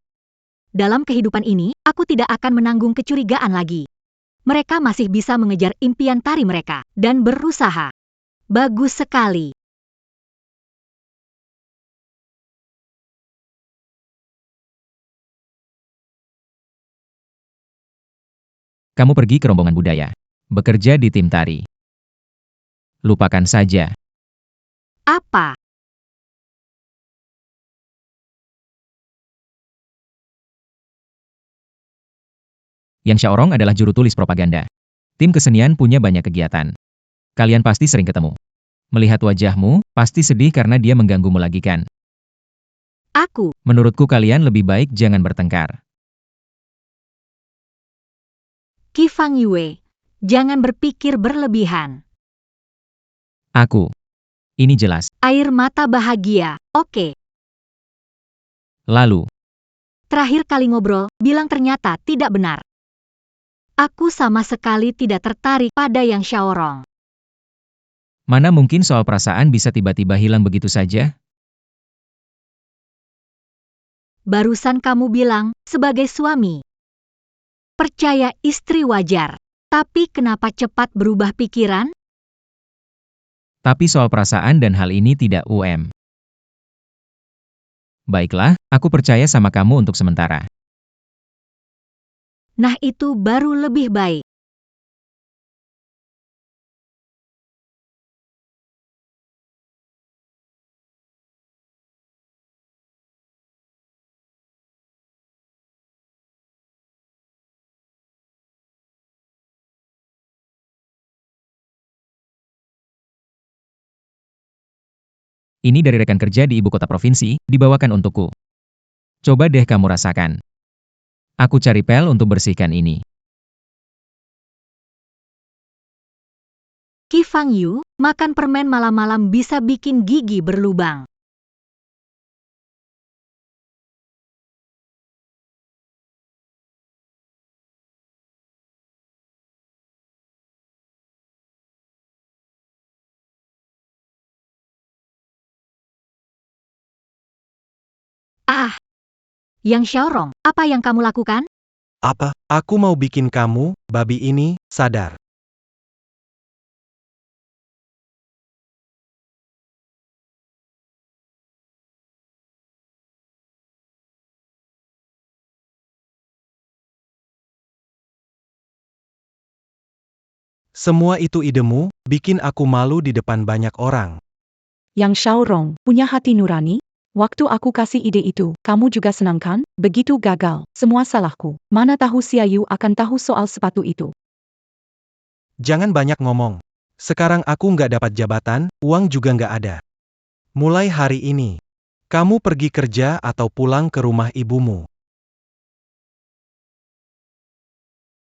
Speaker 2: Dalam kehidupan ini, aku tidak akan menanggung kecurigaan lagi. Mereka masih bisa mengejar impian tari mereka, dan berusaha. Bagus sekali.
Speaker 8: Kamu pergi ke rombongan budaya. Bekerja di tim tari. Lupakan saja.
Speaker 2: Apa?
Speaker 8: Yang Xiaorong adalah juru tulis propaganda. Tim kesenian punya banyak kegiatan. Kalian pasti sering ketemu. Melihat wajahmu, pasti sedih karena dia mengganggumu lagi kan?
Speaker 2: Aku.
Speaker 8: Menurutku kalian lebih baik jangan bertengkar.
Speaker 2: Qi Fang Yue, jangan berpikir berlebihan.
Speaker 8: Aku. Ini jelas.
Speaker 2: Air mata bahagia, oke.
Speaker 8: Lalu,
Speaker 2: Terakhir kali ngobrol, bilang ternyata tidak benar. Aku sama sekali tidak tertarik pada Yang Xiaorong.
Speaker 8: mana mungkin soal perasaan bisa tiba-tiba hilang begitu saja?
Speaker 2: Barusan kamu bilang, sebagai suami. Percaya istri wajar. Tapi kenapa cepat berubah pikiran?
Speaker 8: Tapi soal perasaan dan hal ini tidak Baiklah, aku percaya sama kamu untuk sementara.
Speaker 2: Nah itu baru lebih baik.
Speaker 8: Ini dari rekan kerja di ibu kota provinsi, dibawakan untukku. Coba deh kamu rasakan. Aku cari pel untuk bersihkan ini.
Speaker 2: Qi Fang Yu, makan permen malam-malam bisa bikin gigi berlubang. Ah, Yang Xiaorong, apa yang kamu lakukan?
Speaker 3: Apa? Aku mau bikin kamu, babi ini, sadar. Semua itu idemu, bikin aku malu di depan banyak orang.
Speaker 4: Yang Xiaorong, punya hati nurani? Waktu aku kasih ide itu, kamu juga senang kan? Begitu gagal, semua salahku. Mana tahu Xiaoyu akan tahu soal sepatu itu.
Speaker 3: Jangan banyak ngomong. Sekarang aku nggak dapat jabatan, uang juga nggak ada. Mulai hari ini, kamu pergi kerja atau pulang ke rumah ibumu.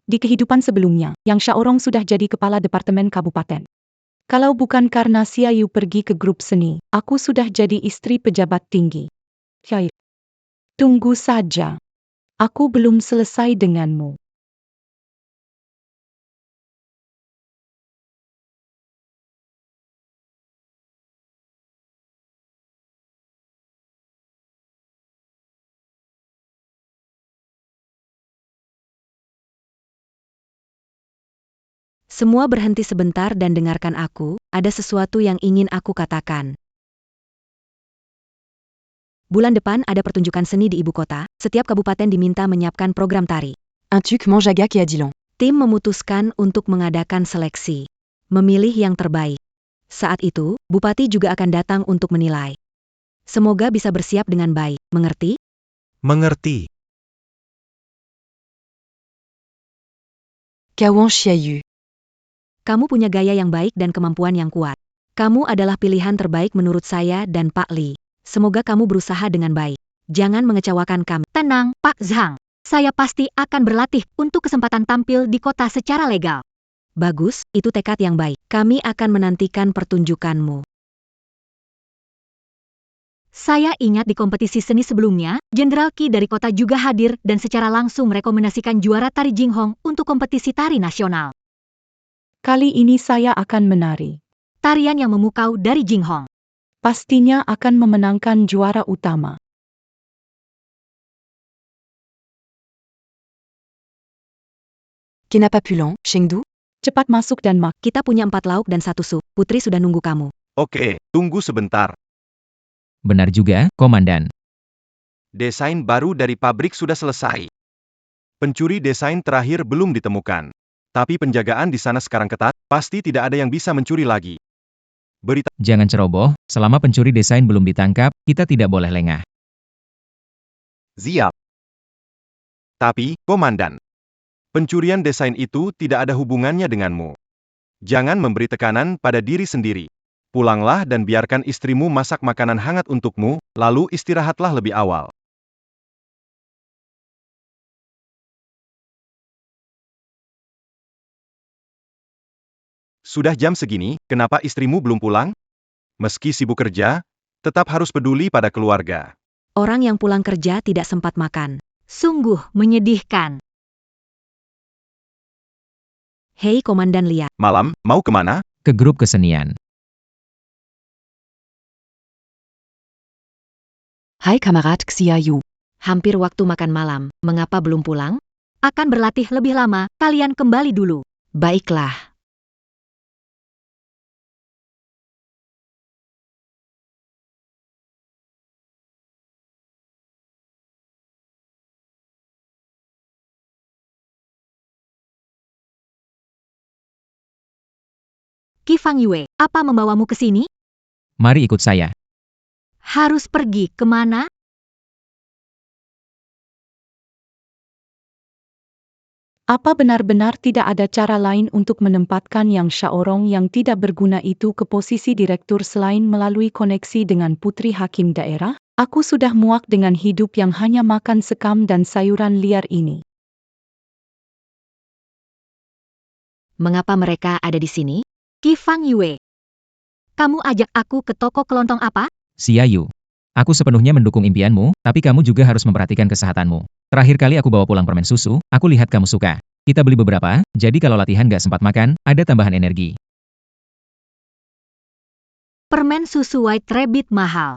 Speaker 4: Di kehidupan sebelumnya, Yang Xiaorong sudah jadi kepala departemen kabupaten. Kalau bukan karena Xia Yu pergi ke grup seni, aku sudah jadi istri pejabat tinggi. Xia Yu, tunggu saja. Aku belum selesai denganmu.
Speaker 5: Semua berhenti sebentar dan dengarkan aku, ada sesuatu yang ingin aku katakan. Bulan depan ada pertunjukan seni di ibu kota, setiap kabupaten diminta menyiapkan program tari.
Speaker 11: Un tuc manjaga qui a dit long.
Speaker 5: Tim memutuskan untuk mengadakan seleksi. Memilih yang terbaik. Saat itu, Bupati juga akan datang untuk menilai. Semoga bisa bersiap dengan baik, mengerti?
Speaker 3: Mengerti.
Speaker 11: Kawan Xia Yu.
Speaker 5: Kamu punya gaya yang baik dan kemampuan yang kuat. Kamu adalah pilihan terbaik menurut saya dan Pak Li. Semoga kamu berusaha dengan baik. Jangan mengecewakan kami.
Speaker 2: Tenang, Pak Zhang. Saya pasti akan berlatih untuk kesempatan tampil di kota secara legal.
Speaker 5: Bagus, itu tekad yang baik. Kami akan menantikan pertunjukanmu.
Speaker 2: Saya ingat di kompetisi seni sebelumnya, Jenderal Qi dari kota juga hadir dan secara langsung merekomendasikan juara tari Jinghong untuk kompetisi tari nasional.
Speaker 4: Kali ini saya akan menari.
Speaker 2: Tarian yang memukau dari Jinghong.
Speaker 4: Pastinya akan memenangkan juara utama.
Speaker 11: Qui n'a pas pu long, Chengdu?
Speaker 4: Cepat masuk dan mak.
Speaker 5: Kita punya 4 lauk dan 1 sup. Putri sudah nunggu kamu.
Speaker 1: Oke, tunggu sebentar.
Speaker 8: Benar juga, Komandan.
Speaker 1: Desain baru dari pabrik sudah selesai. Pencuri desain terakhir belum ditemukan. Tapi penjagaan di sana sekarang ketat, pasti tidak ada yang bisa mencuri lagi. Berita.
Speaker 8: Jangan ceroboh, selama pencuri desain belum ditangkap, kita tidak boleh lengah.
Speaker 1: Siap. Tapi, Komandan, pencurian desain itu tidak ada hubungannya denganmu. Jangan memberi tekanan pada diri sendiri. Pulanglah dan biarkan istrimu masak makanan hangat untukmu, lalu istirahatlah lebih awal. Sudah jam segini, kenapa istrimu belum pulang? Meski sibuk kerja, tetap harus peduli pada keluarga.
Speaker 5: Orang yang pulang kerja tidak sempat makan.
Speaker 2: Sungguh menyedihkan.
Speaker 5: Hei Komandan Lia.
Speaker 1: Malam, mau kemana?
Speaker 8: Ke grup kesenian.
Speaker 11: Hai kamerad Xia Yu.
Speaker 5: Hampir waktu makan malam, mengapa belum pulang?
Speaker 2: Akan berlatih lebih lama, kalian kembali dulu.
Speaker 5: Baiklah.
Speaker 2: Qi Fangyue, apa membawamu ke sini?
Speaker 8: Mari ikut saya.
Speaker 2: Harus pergi kemana?
Speaker 4: Apa benar-benar tidak ada cara lain untuk menempatkan Yang Xiaorong yang tidak berguna itu ke posisi direktur selain melalui koneksi dengan putri hakim daerah? Aku sudah muak dengan hidup yang hanya makan sekam dan sayuran liar ini.
Speaker 5: Mengapa mereka ada di sini?
Speaker 2: Qi Fangyue. Kamu ajak aku ke toko kelontong apa?
Speaker 8: Xia Yu. Aku sepenuhnya mendukung impianmu, tapi kamu juga harus memperhatikan kesehatanmu. Terakhir kali aku bawa pulang permen susu, aku lihat kamu suka. Kita beli beberapa, jadi kalau latihan gak sempat makan, ada tambahan energi.
Speaker 2: Permen susu White Rabbit mahal.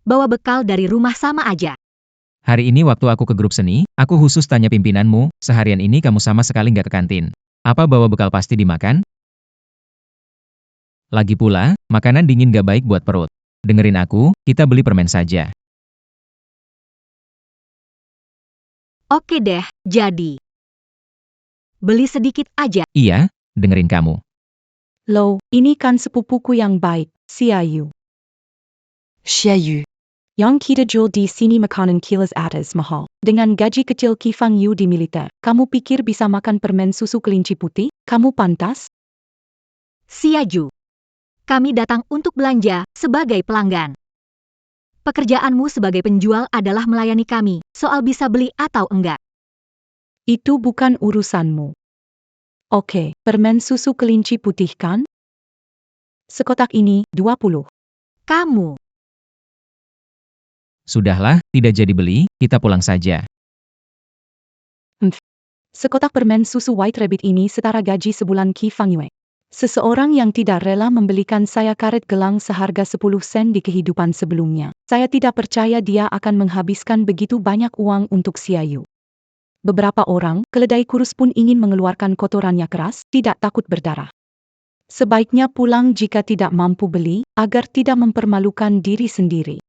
Speaker 2: Bawa bekal dari rumah sama aja.
Speaker 8: Hari ini waktu aku ke grup seni, aku khusus tanya pimpinanmu, seharian ini kamu sama sekali gak ke kantin. Apa bawa bekal pasti dimakan? Lagi pula, makanan dingin gak baik buat perut. Dengerin aku, kita beli permen saja.
Speaker 2: Oke deh, jadi. Beli sedikit aja.
Speaker 8: Iya, dengerin kamu.
Speaker 4: Loh, ini kan sepupuku yang baik, Xia Yu.
Speaker 11: Xia Yu.
Speaker 4: Yang kita jual di sini makanan kilas atas mahal. Dengan gaji kecil Qi Fangyue di militer, kamu pikir bisa makan permen susu kelinci putih? Kamu pantas?
Speaker 2: Siaju. Kami datang untuk belanja sebagai pelanggan. Pekerjaanmu sebagai penjual adalah melayani kami, soal bisa beli atau enggak.
Speaker 4: Itu bukan urusanmu. Oke, permen susu kelinci putih kan? Sekotak ini, 20.
Speaker 2: Kamu.
Speaker 8: Sudahlah, tidak jadi beli, kita pulang saja.
Speaker 4: Sekotak permen susu White Rabbit ini setara gaji sebulan Qi Fangyue. Seseorang yang tidak rela membelikan saya karet gelang seharga 10 sen di kehidupan sebelumnya. Saya tidak percaya dia akan menghabiskan begitu banyak uang untuk Xiaoyu. Beberapa orang, keledai kurus pun ingin mengeluarkan kotorannya keras, tidak takut berdarah. Sebaiknya pulang jika tidak mampu beli, agar tidak mempermalukan diri sendiri.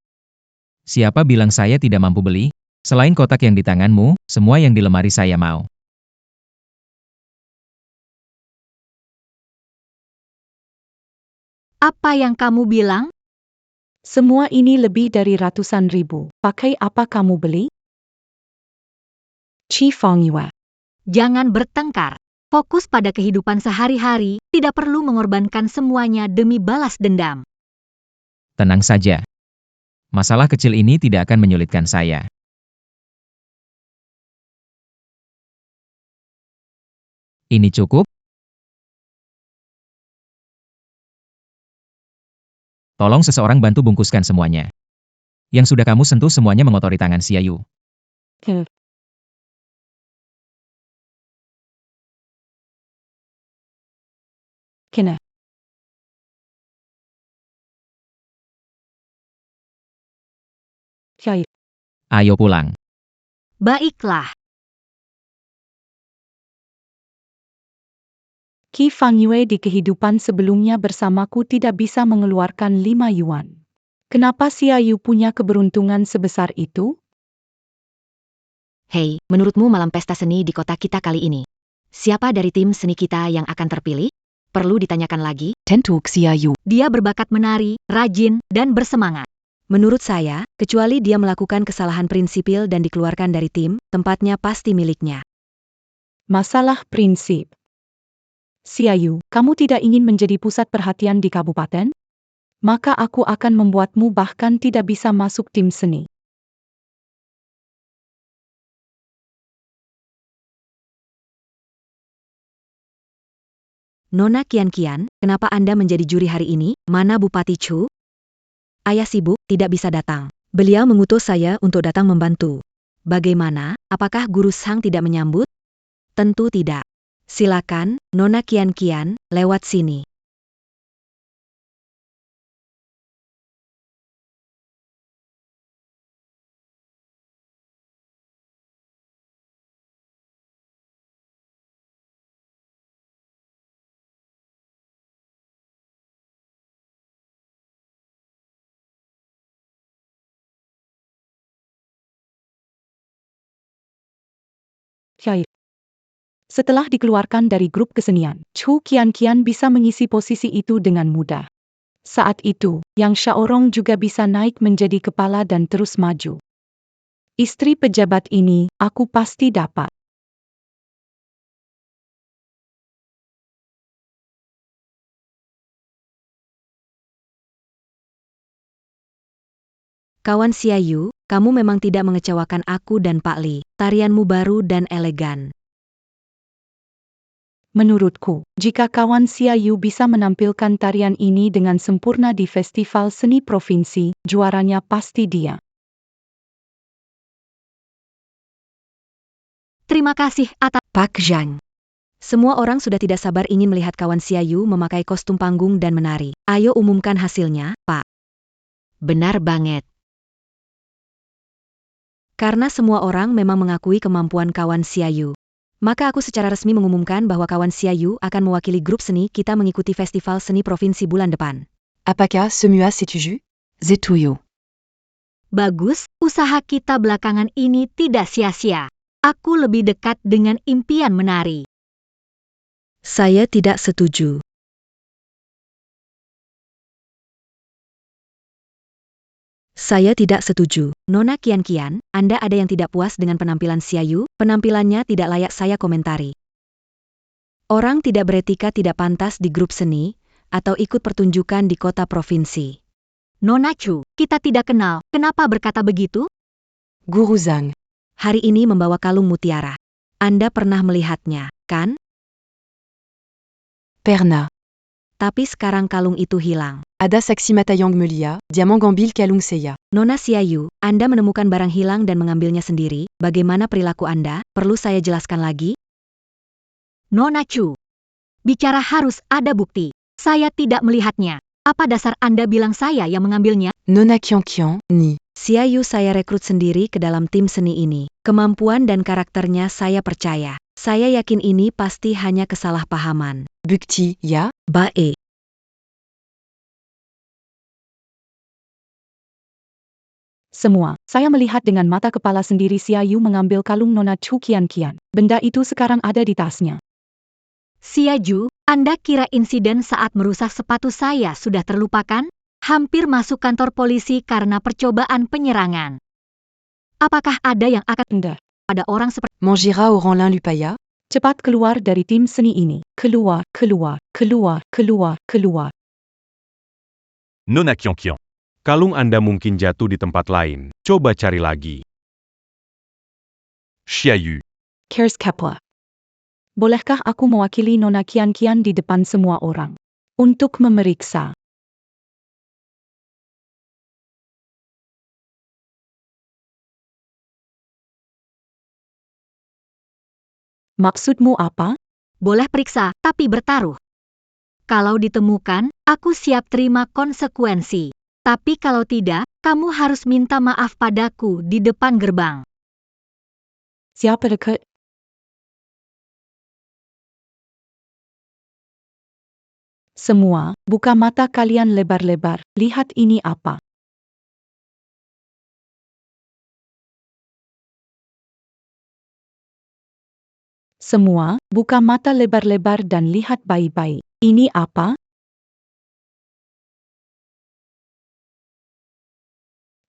Speaker 8: Siapa bilang saya tidak mampu beli? Selain kotak yang di tanganmu, semua yang di lemari saya mau.
Speaker 2: Apa yang kamu bilang?
Speaker 4: Semua ini lebih dari ratusan ribu. Pakai apa kamu beli? Qi Fangyue.
Speaker 2: Jangan bertengkar. Fokus pada kehidupan sehari-hari, tidak perlu mengorbankan semuanya demi balas dendam.
Speaker 8: Tenang saja. Masalah kecil ini tidak akan menyulitkan saya. Ini cukup? Tolong seseorang bantu bungkuskan semuanya. Yang sudah kamu sentuh semuanya mengotori tangan Xiaoyu.
Speaker 4: Kena. Xiaoyu.
Speaker 8: Ayo pulang.
Speaker 2: Baiklah.
Speaker 4: Qi Fangyue di kehidupan sebelumnya bersamaku tidak bisa mengeluarkan 5 yuan. Kenapa Xiaoyu punya keberuntungan sebesar itu?
Speaker 5: Hei, menurutmu malam pesta seni di kota kita kali ini? Siapa dari tim seni kita yang akan terpilih? Perlu ditanyakan lagi?
Speaker 11: Tentu Xiaoyu.
Speaker 2: Dia berbakat menari, rajin, dan bersemangat.
Speaker 5: Menurut saya, kecuali dia melakukan kesalahan prinsipil dan dikeluarkan dari tim, tempatnya pasti miliknya.
Speaker 4: Masalah prinsip. Xiaoyu, kamu tidak ingin menjadi pusat perhatian di kabupaten? Maka aku akan membuatmu bahkan tidak bisa masuk tim seni.
Speaker 5: Nona Kian-Kian, kenapa Anda menjadi juri hari ini? Mana Bupati Chu? Ayah sibuk, tidak bisa datang. Beliau mengutus saya untuk datang membantu. Bagaimana? Apakah Guru Sang tidak menyambut? Tentu tidak. Silakan, Nona Kian-Kian, lewat sini.
Speaker 4: Xiaoyu. Setelah dikeluarkan dari grup kesenian, Chu Kian-Kian bisa mengisi posisi itu dengan mudah. Saat itu, Yang Xiaorong juga bisa naik menjadi kepala dan terus maju. Istri pejabat ini, aku pasti dapat.
Speaker 5: Kawan Xiaoyu, kamu memang tidak mengecewakan aku dan Pak Li. Tarianmu baru dan elegan.
Speaker 4: Menurutku, jika kawan Xiaoyu bisa menampilkan tarian ini dengan sempurna di festival seni provinsi, juaranya pasti dia.
Speaker 2: Terima kasih atas...
Speaker 5: Pak Zhang. Semua orang sudah tidak sabar ingin melihat kawan Xiaoyu memakai kostum panggung dan menari. Ayo umumkan hasilnya, Pak. Benar banget. Karena semua orang memang mengakui kemampuan kawan Xiaoyu, maka aku secara resmi mengumumkan bahwa kawan Xiaoyu akan mewakili grup seni kita mengikuti festival seni provinsi bulan depan.
Speaker 11: Apakah semua setuju? Setuju.
Speaker 2: Bagus, usaha kita belakangan ini tidak sia-sia. Aku lebih dekat dengan impian menari.
Speaker 5: Saya tidak setuju. Saya tidak setuju. Nona Kian-Kian, Anda ada yang tidak puas dengan penampilan Xiaoyu? Penampilannya tidak layak saya komentari. Orang tidak beretika tidak pantas di grup seni, atau ikut pertunjukan di kota provinsi.
Speaker 2: Nona Chu, kita tidak kenal, kenapa berkata begitu?
Speaker 11: Guru Zhang.
Speaker 5: Hari ini membawa kalung mutiara. Anda pernah melihatnya, kan?
Speaker 11: Perna.
Speaker 5: Tapi sekarang kalung itu hilang.
Speaker 11: Ada Saksi Matayang Melia, Diamant Gambil Kalung Seya.
Speaker 5: Nona Xiaoyu, Anda menemukan barang hilang dan mengambilnya sendiri. Bagaimana perilaku Anda? Perlu saya jelaskan lagi?
Speaker 2: Nona Chu, bicara harus ada bukti. Saya tidak melihatnya. Apa dasar Anda bilang saya yang mengambilnya?
Speaker 11: Nona Qiang, Ni.
Speaker 5: Xiaoyu saya rekrut sendiri ke dalam tim seni ini. Kemampuan dan karakternya saya percaya. Saya yakin ini pasti hanya kesalahpahaman.
Speaker 11: Bukti, ya?
Speaker 5: Bae.
Speaker 4: Semua, saya melihat dengan mata kepala sendiri Xiaoyu mengambil kalung Nona Chu kian-kian. Benda itu sekarang ada di tasnya.
Speaker 2: Xiaju, Anda kira insiden saat merusak sepatu saya sudah terlupakan? Hampir masuk kantor polisi karena percobaan penyerangan. Apakah ada yang akan
Speaker 4: Anda
Speaker 2: pada orang seperti
Speaker 11: Mangira Oranlin Lupaya?
Speaker 4: cepat keluar dari tim seni ini. Keluar, keluar, keluar, keluar, keluar.
Speaker 10: Nona Qiang.
Speaker 1: Kalung Anda mungkin jatuh di tempat lain. Coba cari lagi.
Speaker 10: Xiaoyu.
Speaker 4: Kers Kepler. Bolehkah aku mewakili Nona Kian-Kian di depan semua orang? Untuk memeriksa. Maksudmu apa?
Speaker 2: boleh periksa tapi bertaruh? Kalau ditemukan, aku siap terima konsekuensi. Tapi kalau tidak, kamu harus minta maaf padaku di depan gerbang.
Speaker 4: Siapa dekat? Semua, buka mata kalian lebar-lebar. Lihat ini apa. Semua, buka mata lebar-lebar dan lihat baik-baik. Ini apa?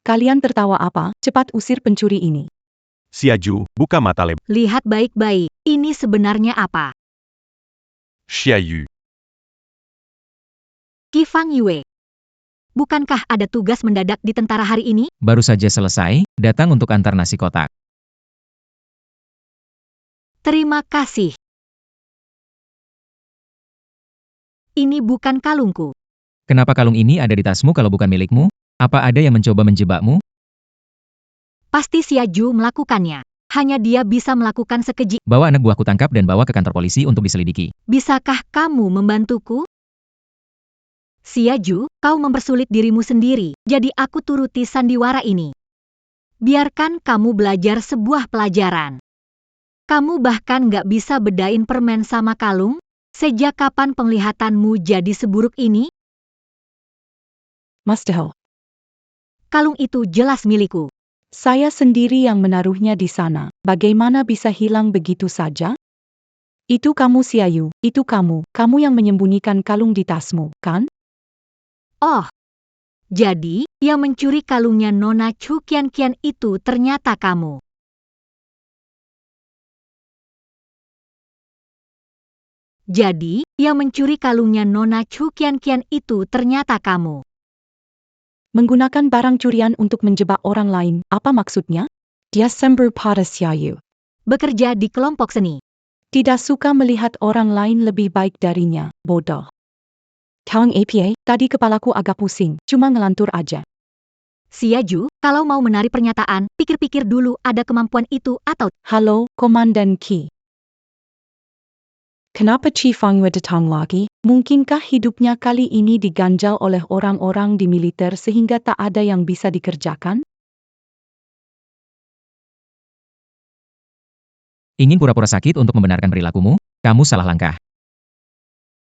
Speaker 4: Kalian tertawa apa? Cepat usir pencuri ini.
Speaker 1: Xiaju, buka mata lebar.
Speaker 2: Lihat baik-baik, ini sebenarnya apa?
Speaker 10: Xiaoyu.
Speaker 2: Qi Fang Yue. Bukankah ada tugas mendadak di tentara hari ini?
Speaker 8: Baru saja selesai, datang untuk antar nasi kotak.
Speaker 2: Terima kasih. Ini bukan kalungku.
Speaker 8: Kenapa kalung ini ada di tasmu kalau bukan milikmu? Apa ada yang mencoba menjebakmu?
Speaker 2: Pasti Xiaju melakukannya. Hanya dia bisa melakukan sekeji.
Speaker 8: Bawa anak buahku tangkap dan bawa ke kantor polisi untuk diselidiki.
Speaker 2: Bisakah kamu membantuku? Xiaju, kau mempersulit dirimu sendiri, jadi aku turuti sandiwara ini. Biarkan kamu belajar sebuah pelajaran. Kamu bahkan nggak bisa bedain permen sama kalung? Sejak kapan penglihatanmu jadi seburuk ini?
Speaker 4: Mustahil.
Speaker 2: Kalung itu jelas milikku.
Speaker 4: Saya sendiri yang menaruhnya di sana. Bagaimana bisa hilang begitu saja? Itu kamu Xiaoyu, itu kamu yang menyembunyikan kalung di tasmu, kan?
Speaker 2: Oh, jadi yang mencuri kalungnya Nona Chu Kian-Kian itu ternyata kamu. Jadi, yang mencuri kalungnya Nona Chu Kian-Kian itu ternyata kamu.
Speaker 4: Menggunakan barang curian untuk menjebak orang lain, apa maksudnya? Dia sembur pada Xiaoyu.
Speaker 2: Bekerja di kelompok seni.
Speaker 4: Tidak suka melihat orang lain lebih baik darinya, bodoh. Kang APA, tadi kepalaku agak pusing, cuma ngelantur aja.
Speaker 2: Xiaju, kalau mau menarik pernyataan, pikir-pikir dulu ada kemampuan itu atau...
Speaker 4: Halo, Komandan Qi. Kenapa Qi Fangyue datang lagi? Mungkinkah hidupnya kali ini diganjal oleh orang-orang di militer sehingga tak ada yang bisa dikerjakan?
Speaker 8: Ingin pura-pura sakit untuk membenarkan perilakumu? Kamu salah langkah.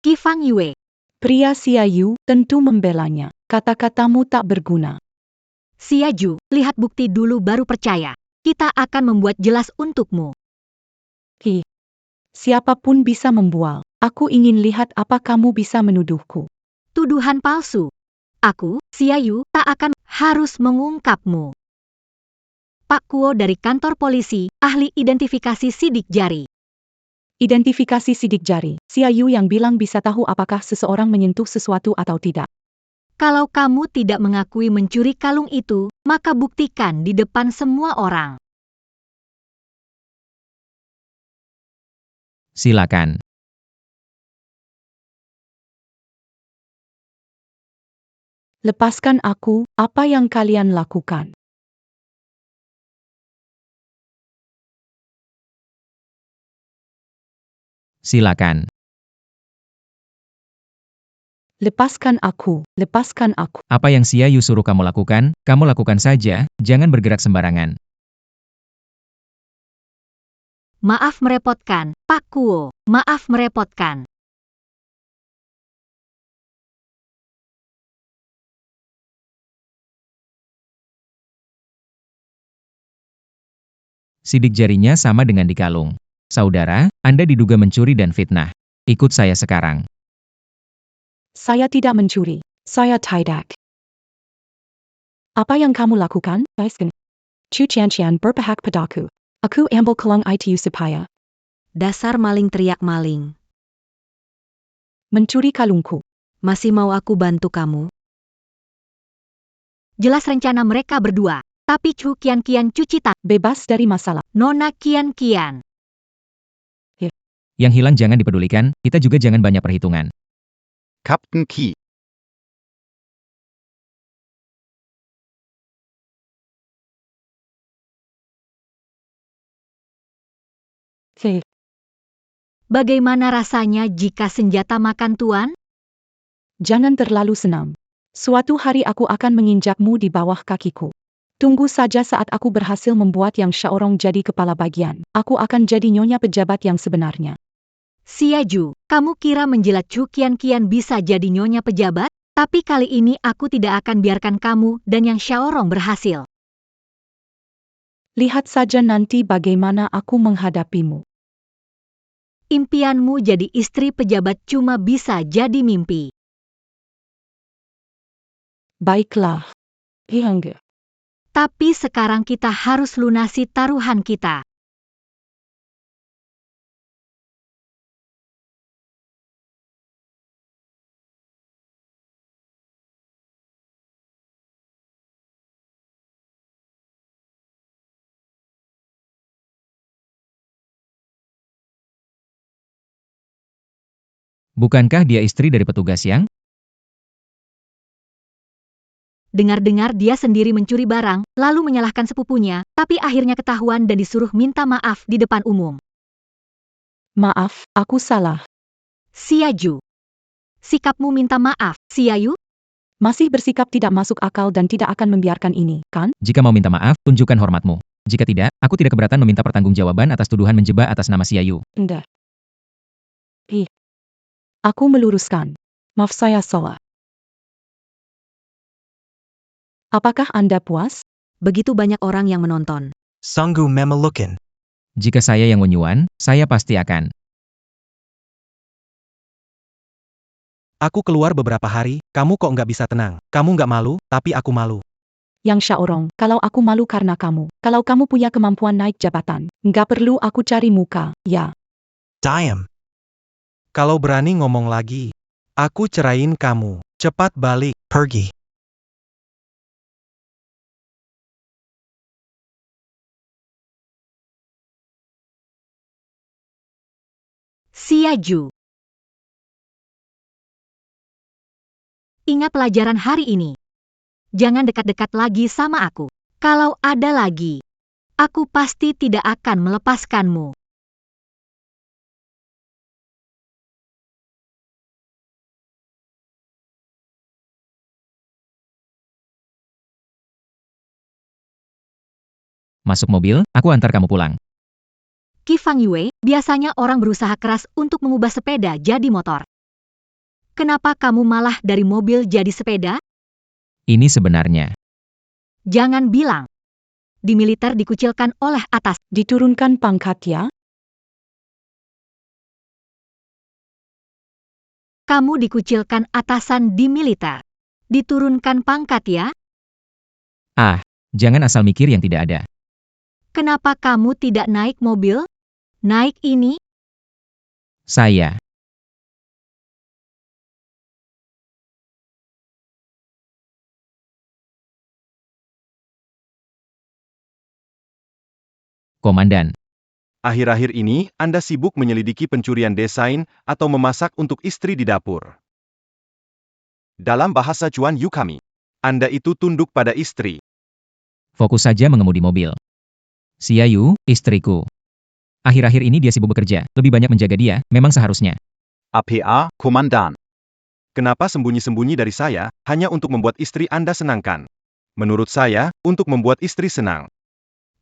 Speaker 2: Qi Fang Yue.
Speaker 4: Pria Xiaoyu tentu membelanya. Kata-katamu tak berguna.
Speaker 2: Xiaju, lihat bukti dulu baru percaya. Kita akan membuat jelas untukmu.
Speaker 4: Qi. Siapapun bisa membual. Aku ingin lihat apa kamu bisa menuduhku.
Speaker 2: Tuduhan palsu. Aku, Xiaoyu, tak akan harus mengungkapmu. Pak Kuo dari kantor polisi, ahli identifikasi sidik jari.
Speaker 4: Identifikasi sidik jari. Xiaoyu yang bilang bisa tahu apakah seseorang menyentuh sesuatu atau tidak.
Speaker 2: Kalau kamu tidak mengakui mencuri kalung itu, maka buktikan di depan semua orang.
Speaker 8: Silakan.
Speaker 4: Lepaskan aku, apa yang kalian lakukan?
Speaker 8: Silakan.
Speaker 4: Lepaskan aku, lepaskan aku.
Speaker 8: Apa yang Xiaoyu suruh kamu lakukan saja, jangan bergerak sembarangan.
Speaker 2: Maaf merepotkan, Pak Kuo. Maaf merepotkan.
Speaker 8: Sidik jarinya sama dengan di kalung. Saudara, Anda diduga mencuri dan fitnah. Ikut saya sekarang.
Speaker 4: Saya tidak mencuri. Saya tidak. Apa yang kamu lakukan, Baiskan? Chu Tianqian berpihak padaku. Aku ambil kalung itu supaya
Speaker 5: Dasar maling, teriak maling.
Speaker 4: mencuri kalungku.
Speaker 5: Masih mau aku bantu kamu?
Speaker 2: Jelas rencana mereka berdua. Tapi Chu Kian-Kian cuci tangan.
Speaker 4: Bebas dari masalah.
Speaker 2: Nona Kian-Kian.
Speaker 8: Yang hilang jangan dipedulikan, kita juga jangan banyak perhitungan.
Speaker 6: Captain Key.
Speaker 2: Bagaimana rasanya jika senjata makan tuan?
Speaker 4: Jangan terlalu senang. Suatu hari aku akan menginjakmu di bawah kakiku. Tunggu saja saat aku berhasil membuat Yang Xiaorong jadi kepala bagian. Aku akan jadi nyonya pejabat yang sebenarnya.
Speaker 2: Xiaju, kamu kira menjilat Chu Kian-Kian bisa jadi nyonya pejabat? Tapi kali ini aku tidak akan biarkan kamu dan Yang Xiaorong berhasil.
Speaker 4: Lihat saja nanti bagaimana aku menghadapimu.
Speaker 2: Impianmu jadi istri pejabat cuma bisa jadi mimpi.
Speaker 4: Baiklah. Hingga.
Speaker 2: Tapi sekarang kita harus lunasi taruhan kita.
Speaker 8: Bukankah dia istri dari petugas yang?
Speaker 2: Dengar-dengar dia sendiri mencuri barang, lalu menyalahkan sepupunya, tapi akhirnya ketahuan dan disuruh minta maaf di depan umum.
Speaker 4: Maaf, aku salah.
Speaker 2: Xiaju. Sikapmu minta maaf, Xiaoyu?
Speaker 4: Masih bersikap tidak masuk akal dan tidak akan membiarkan ini, kan?
Speaker 8: Jika mau minta maaf, tunjukkan hormatmu. Jika tidak, aku tidak keberatan meminta pertanggungjawaban atas tuduhan menjebak atas nama Xiaoyu.
Speaker 4: Enggak. Aku meluruskan. Maaf saya salah. Apakah Anda puas?
Speaker 5: Begitu banyak orang yang menonton.
Speaker 9: Sungguh memalukan.
Speaker 8: Jika saya yang menyuan, saya pasti akan.
Speaker 3: Aku keluar beberapa hari, kamu kok nggak bisa tenang? Kamu nggak malu, tapi aku malu.
Speaker 4: Yang Xiaorong, kalau aku malu karena kamu. Kalau kamu punya kemampuan naik jabatan, nggak perlu aku cari muka, ya.
Speaker 9: Diam.
Speaker 3: Kalau berani ngomong lagi, aku cerain kamu. Cepat balik.
Speaker 9: Pergi.
Speaker 2: Xiaju. Ingat pelajaran hari ini. Jangan dekat-dekat lagi sama aku. Kalau ada lagi, aku pasti tidak akan melepaskanmu.
Speaker 8: Masuk mobil, aku antar kamu pulang.
Speaker 2: Qi Fang Yue, biasanya orang berusaha keras untuk mengubah sepeda jadi motor. Kenapa kamu malah dari mobil jadi sepeda?
Speaker 8: Ini sebenarnya.
Speaker 2: Jangan bilang. Di militer dikucilkan oleh atas.
Speaker 4: Diturunkan pangkat ya?
Speaker 2: Kamu dikucilkan atasan di militer. Diturunkan pangkat ya?
Speaker 8: Ah, jangan asal mikir yang tidak ada.
Speaker 2: Kenapa kamu tidak naik mobil? Naik ini?
Speaker 8: Saya. Komandan.
Speaker 1: Akhir-akhir ini, Anda sibuk menyelidiki pencurian desain atau memasak untuk istri di dapur. Dalam bahasa Cuan Yu kami, Anda itu tunduk pada istri.
Speaker 8: Fokus saja mengemudi mobil. Xiaoyu, istriku. Akhir-akhir ini dia sibuk bekerja, lebih banyak menjaga dia, memang seharusnya.
Speaker 6: APA, Komandan.
Speaker 1: Kenapa sembunyi-sembunyi dari saya, hanya untuk membuat istri Anda senangkan? Menurut saya, untuk membuat istri senang.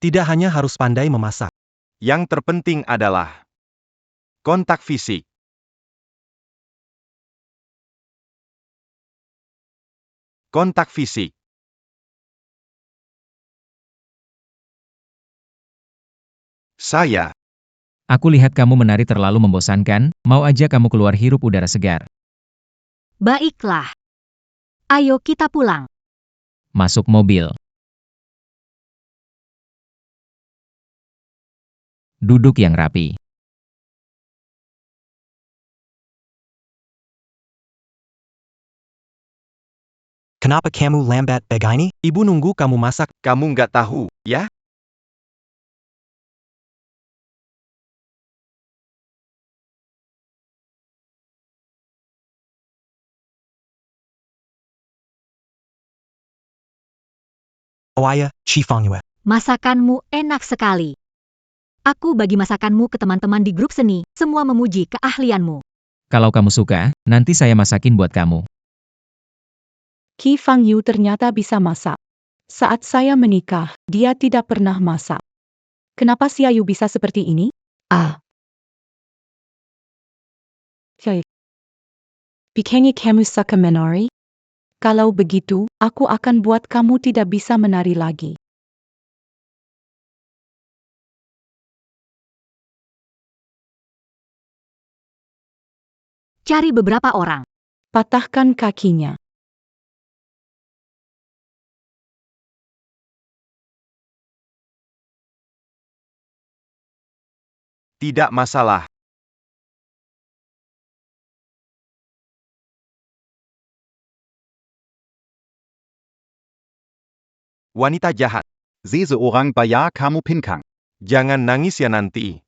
Speaker 3: Tidak hanya harus pandai memasak.
Speaker 1: Yang terpenting adalah kontak fisik. Kontak fisik. Saya.
Speaker 8: Aku lihat kamu menari terlalu membosankan, mau aja kamu keluar hirup udara segar.
Speaker 2: Baiklah. Ayo kita pulang.
Speaker 8: Masuk mobil. Duduk yang rapi.
Speaker 9: Kenapa kamu lambat begini?
Speaker 3: Ibu nunggu kamu masak.
Speaker 1: Kamu nggak tahu, ya?
Speaker 9: Oh ayah, Chifengyue.
Speaker 2: Masakanmu enak sekali. Aku bagi masakanmu ke teman-teman di grup seni, semua memuji keahlianmu.
Speaker 8: Kalau kamu suka, nanti saya masakin buat kamu.
Speaker 4: Qi Fangyu ternyata bisa masak. Saat saya menikah, dia tidak pernah masak. Kenapa Xiaoyu bisa seperti ini? Bukannya kamu suka menari? Kalau begitu, aku akan buat kamu tidak bisa menari lagi.
Speaker 2: Cari beberapa orang.
Speaker 4: Patahkan kakinya.
Speaker 1: Tidak masalah. Wanita jahat.
Speaker 6: Seseorang bayar kamu pinkang.
Speaker 1: Jangan nangis ya nanti.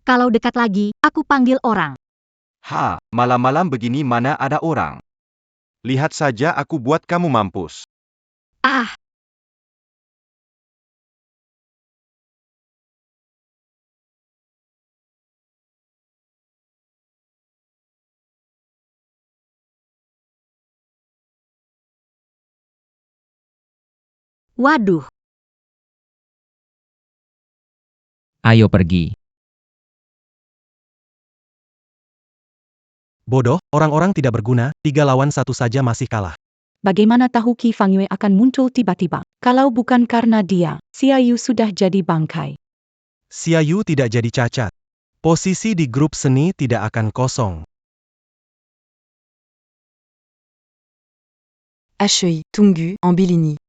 Speaker 2: Kalau dekat lagi, aku panggil orang.
Speaker 1: Malam-malam begini mana ada orang? Lihat saja aku buat kamu mampus.
Speaker 2: Ah, waduh.
Speaker 8: Ayo pergi.
Speaker 3: Bodoh, orang-orang tidak berguna, 3 lawan 1 saja masih kalah.
Speaker 4: Bagaimana tahu Qi Fangyu akan muncul tiba-tiba? Kalau bukan karena dia, Xiaoyu sudah jadi bangkai.
Speaker 3: Xiaoyu tidak jadi cacat. Posisi di grup seni tidak akan kosong.
Speaker 11: Ashui, Tunggu, Ambilini.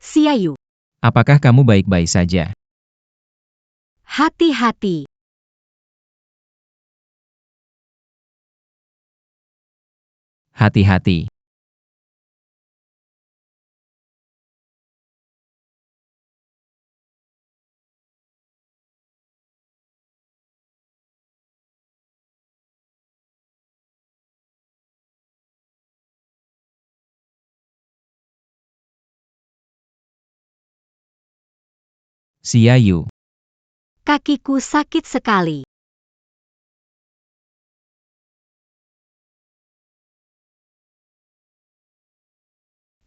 Speaker 2: Xiaoyu,
Speaker 8: Apakah kamu baik-baik saja?
Speaker 2: hati-hati.
Speaker 8: Hati-hati. Xiaoyu.
Speaker 2: Kakiku sakit sekali.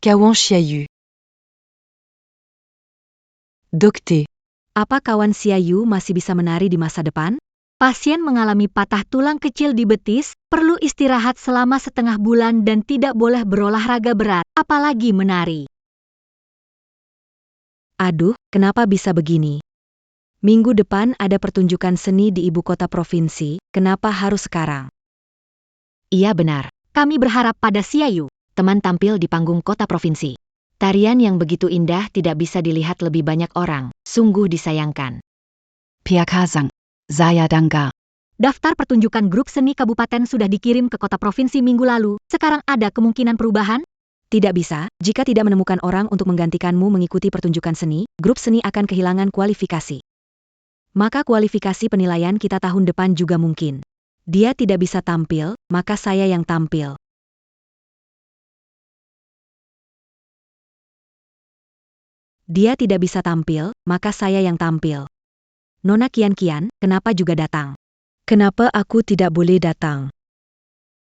Speaker 11: Kawan Xiaoyu. Dokte.
Speaker 2: Apa kawan Xiaoyu masih bisa menari di masa depan? Pasien mengalami patah tulang kecil di betis, perlu istirahat selama setengah bulan dan tidak boleh berolahraga berat, apalagi menari.
Speaker 5: Aduh, kenapa bisa begini? Minggu depan ada pertunjukan seni di ibu kota provinsi, kenapa harus sekarang?
Speaker 2: Iya benar. Kami berharap pada Xiaoyu. Teman tampil di panggung kota provinsi. Tarian yang begitu indah tidak bisa dilihat lebih banyak orang. Sungguh disayangkan.
Speaker 11: Piakazang. Saya Dangga.
Speaker 2: Daftar pertunjukan grup seni kabupaten sudah dikirim ke kota provinsi minggu lalu. Sekarang ada kemungkinan perubahan?
Speaker 5: Tidak bisa, jika tidak menemukan orang untuk menggantikanmu mengikuti pertunjukan seni, grup seni akan kehilangan kualifikasi. Maka kualifikasi penilaian kita tahun depan juga mungkin. Dia tidak bisa tampil, maka saya yang tampil. Dia tidak bisa tampil, maka saya yang tampil. Nona Kian-Kian, kenapa juga datang? Kenapa aku tidak boleh datang?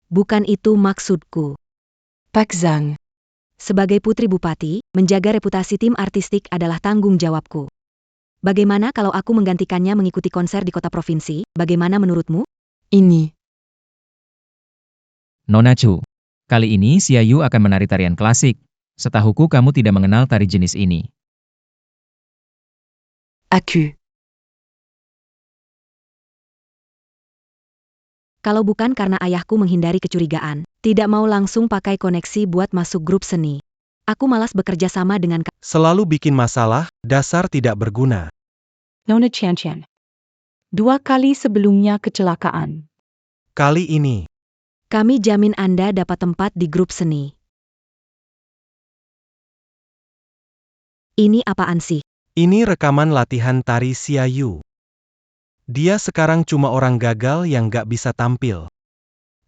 Speaker 5: Bukan itu maksudku.
Speaker 11: Pak Zhang.
Speaker 5: Sebagai putri bupati, menjaga reputasi tim artistik adalah tanggung jawabku. Bagaimana kalau aku menggantikannya mengikuti konser di kota provinsi? Bagaimana menurutmu?
Speaker 11: Ini.
Speaker 8: Nona Chu, kali ini Xiaoyu akan menari tarian klasik. Setahuku kamu tidak mengenal tari jenis ini.
Speaker 11: Aku.
Speaker 5: Kalau bukan karena ayahku menghindari kecurigaan, tidak mau langsung pakai koneksi buat masuk grup seni. Aku malas bekerja sama dengan
Speaker 3: Selalu bikin masalah, dasar tidak berguna.
Speaker 4: Nona Qian-Qian. 2 kali sebelumnya kecelakaan.
Speaker 3: Kali ini,
Speaker 5: kami jamin Anda dapat tempat di grup seni. Ini apaan sih?
Speaker 3: ini rekaman latihan tari Xiaoyu. Dia sekarang cuma orang gagal yang gak bisa tampil.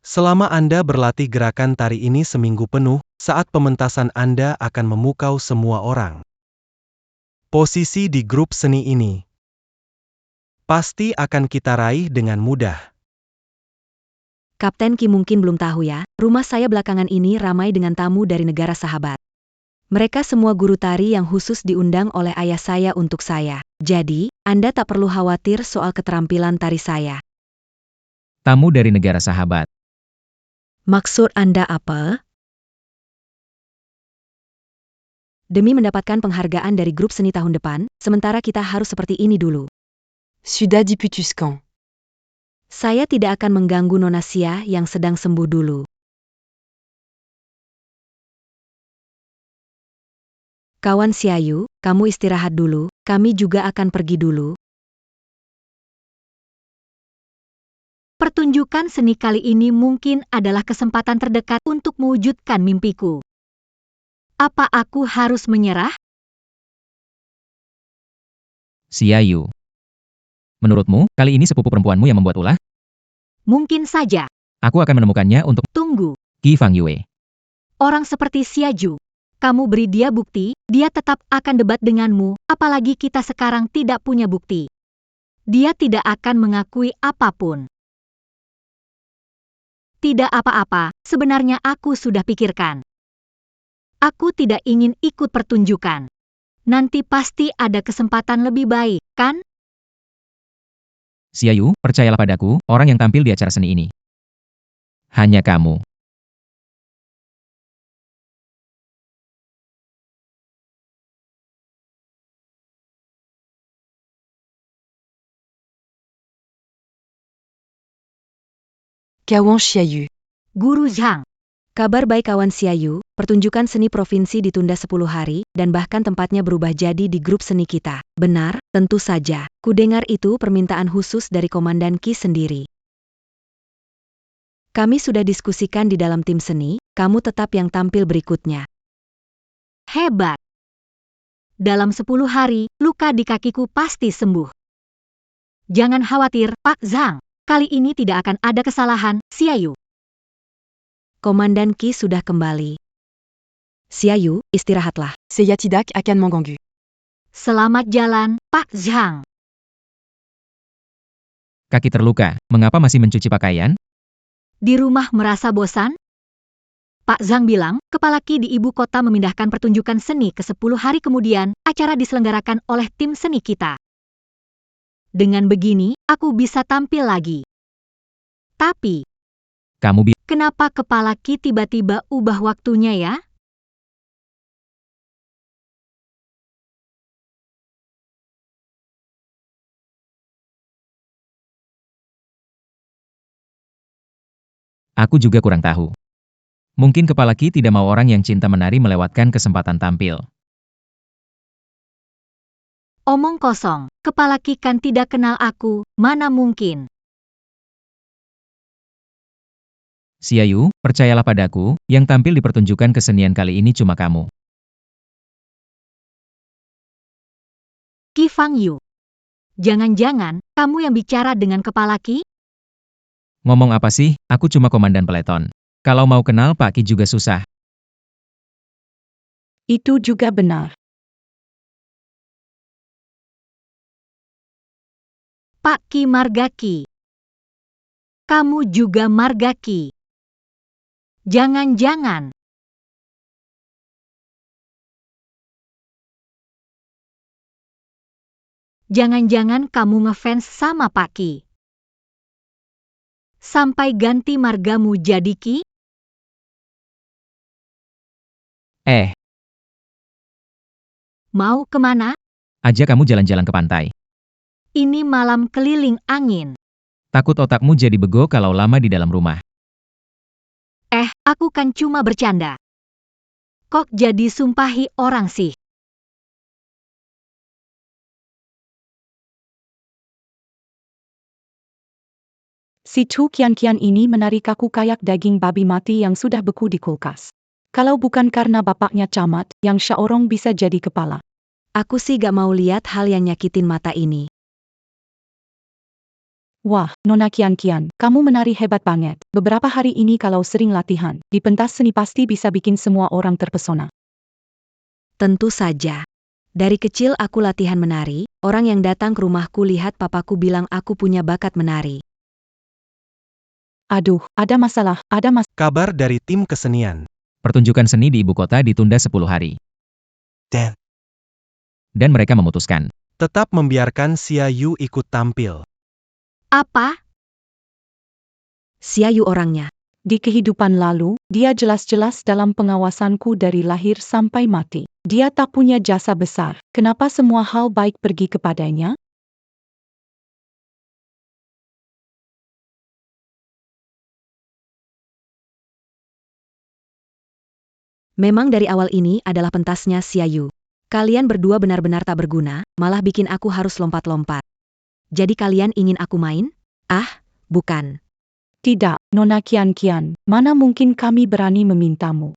Speaker 3: Selama Anda berlatih gerakan tari ini seminggu penuh, saat pementasan Anda akan memukau semua orang. Posisi di grup seni ini pasti akan kita raih dengan mudah.
Speaker 5: Kapten Ki mungkin belum tahu ya, rumah saya belakangan ini ramai dengan tamu dari negara sahabat. Mereka semua guru tari yang khusus diundang oleh ayah saya untuk saya. Jadi, Anda tak perlu khawatir soal keterampilan tari saya.
Speaker 8: Tamu dari negara sahabat.
Speaker 5: Maksud Anda apa? Demi mendapatkan penghargaan dari grup seni tahun depan, sementara kita harus seperti ini dulu.
Speaker 11: Sudah diputuskan.
Speaker 5: Saya tidak akan mengganggu Nona Xia yang sedang sembuh dulu. Kawan Xiaoyu, kamu istirahat dulu, kami juga akan pergi dulu.
Speaker 2: Pertunjukan seni kali ini mungkin adalah kesempatan terdekat untuk mewujudkan mimpiku. Apa aku harus menyerah?
Speaker 8: Xiaoyu. Menurutmu, kali ini sepupu perempuanmu yang membuat ulah?
Speaker 2: Mungkin saja.
Speaker 8: Aku akan menemukannya untuk
Speaker 2: Tunggu.
Speaker 8: Qi Fangyue.
Speaker 2: Orang seperti Xiaju. Kamu beri dia bukti, dia tetap akan debat denganmu, apalagi kita sekarang tidak punya bukti. Dia tidak akan mengakui apapun. Tidak apa-apa, sebenarnya aku sudah pikirkan. Aku tidak ingin ikut pertunjukan. Nanti pasti ada kesempatan lebih baik, kan?
Speaker 8: Xiaoyu, percayalah padaku, orang yang tampil di acara seni ini. Hanya kamu.
Speaker 11: Kawan Xiaoyu.
Speaker 2: Guru Zhang.
Speaker 5: Kabar baik kawan Xiaoyu, pertunjukan seni provinsi ditunda 10 hari, dan bahkan tempatnya berubah jadi di grup seni kita. Benar, tentu saja. Kudengar itu permintaan khusus dari Komandan Qi sendiri. Kami sudah diskusikan di dalam tim seni, kamu tetap yang tampil berikutnya.
Speaker 2: Hebat. Dalam 10 hari, luka di kakiku pasti sembuh. Jangan khawatir, Pak Zhang. Kali ini tidak akan ada kesalahan, Xiaoyu.
Speaker 5: Komandan Qi sudah kembali. Xiaoyu, istirahatlah.
Speaker 11: Saya tidak akan mengganggu.
Speaker 2: Selamat jalan, Pak Zhang.
Speaker 8: Kaki terluka, mengapa masih mencuci pakaian?
Speaker 2: Di rumah merasa bosan? Pak Zhang bilang, kepala Qi di ibu kota memindahkan pertunjukan seni ke 10 hari kemudian, acara diselenggarakan oleh tim seni kita. Dengan begini, aku bisa tampil lagi. Tapi, kenapa kepala Qi tiba-tiba ubah waktunya ya?
Speaker 8: Aku juga kurang tahu. Mungkin Kepala Ki tidak mau orang yang cinta menari melewatkan kesempatan tampil.
Speaker 2: Omong kosong, Kepala Ki kan tidak kenal aku, mana mungkin.
Speaker 8: Xiaoyu, percayalah padaku, yang tampil di pertunjukan kesenian kali ini cuma kamu.
Speaker 2: Qi Fangyu. Jangan-jangan, kamu yang bicara dengan Kepala Ki?
Speaker 8: Ngomong apa sih, aku cuma komandan peleton. Kalau mau kenal Pak Ki juga susah.
Speaker 4: Itu juga benar.
Speaker 2: Pak Ki Margaki. Kamu juga Margaki. Jangan-jangan. Jangan-jangan kamu ngefans sama Pak Ki. Sampai ganti margamu jadi Ki? Mau kemana?
Speaker 8: Ajak kamu jalan-jalan ke pantai.
Speaker 2: Ini malam keliling angin.
Speaker 8: Takut otakmu jadi bego kalau lama di dalam rumah.
Speaker 2: Aku kan cuma bercanda. Kok jadi sumpahi orang sih?
Speaker 4: Si Chu Kian-Kian ini menarik aku kayak daging babi mati yang sudah beku di kulkas. Kalau bukan karena bapaknya camat, yang Xiaorong bisa jadi kepala.
Speaker 5: Aku sih gak mau lihat hal yang nyakitin mata ini.
Speaker 4: Wah, Nona Kian-Kian, kamu menari hebat banget. Beberapa hari ini kalau sering latihan, di pentas seni pasti bisa bikin semua orang terpesona.
Speaker 5: Tentu saja. Dari kecil aku latihan menari, orang yang datang ke rumahku lihat papaku bilang aku punya bakat menari.
Speaker 4: Aduh, ada masalah.
Speaker 3: Kabar dari tim kesenian.
Speaker 8: Pertunjukan seni di ibu kota ditunda 10 hari. Dan mereka memutuskan.
Speaker 3: Tetap membiarkan Xiaoyu ikut tampil.
Speaker 2: Apa?
Speaker 5: Xiaoyu orangnya.
Speaker 4: Di kehidupan lalu, dia jelas-jelas dalam pengawasanku dari lahir sampai mati. Dia tak punya jasa besar. Kenapa semua hal baik pergi kepadanya?
Speaker 5: Memang dari awal ini adalah pentasnya Xiaoyu. Kalian berdua benar-benar tak berguna, malah bikin aku harus lompat-lompat. Jadi kalian ingin aku main? Bukan.
Speaker 4: Tidak, Nona Kian-Kian, mana mungkin kami berani memintamu.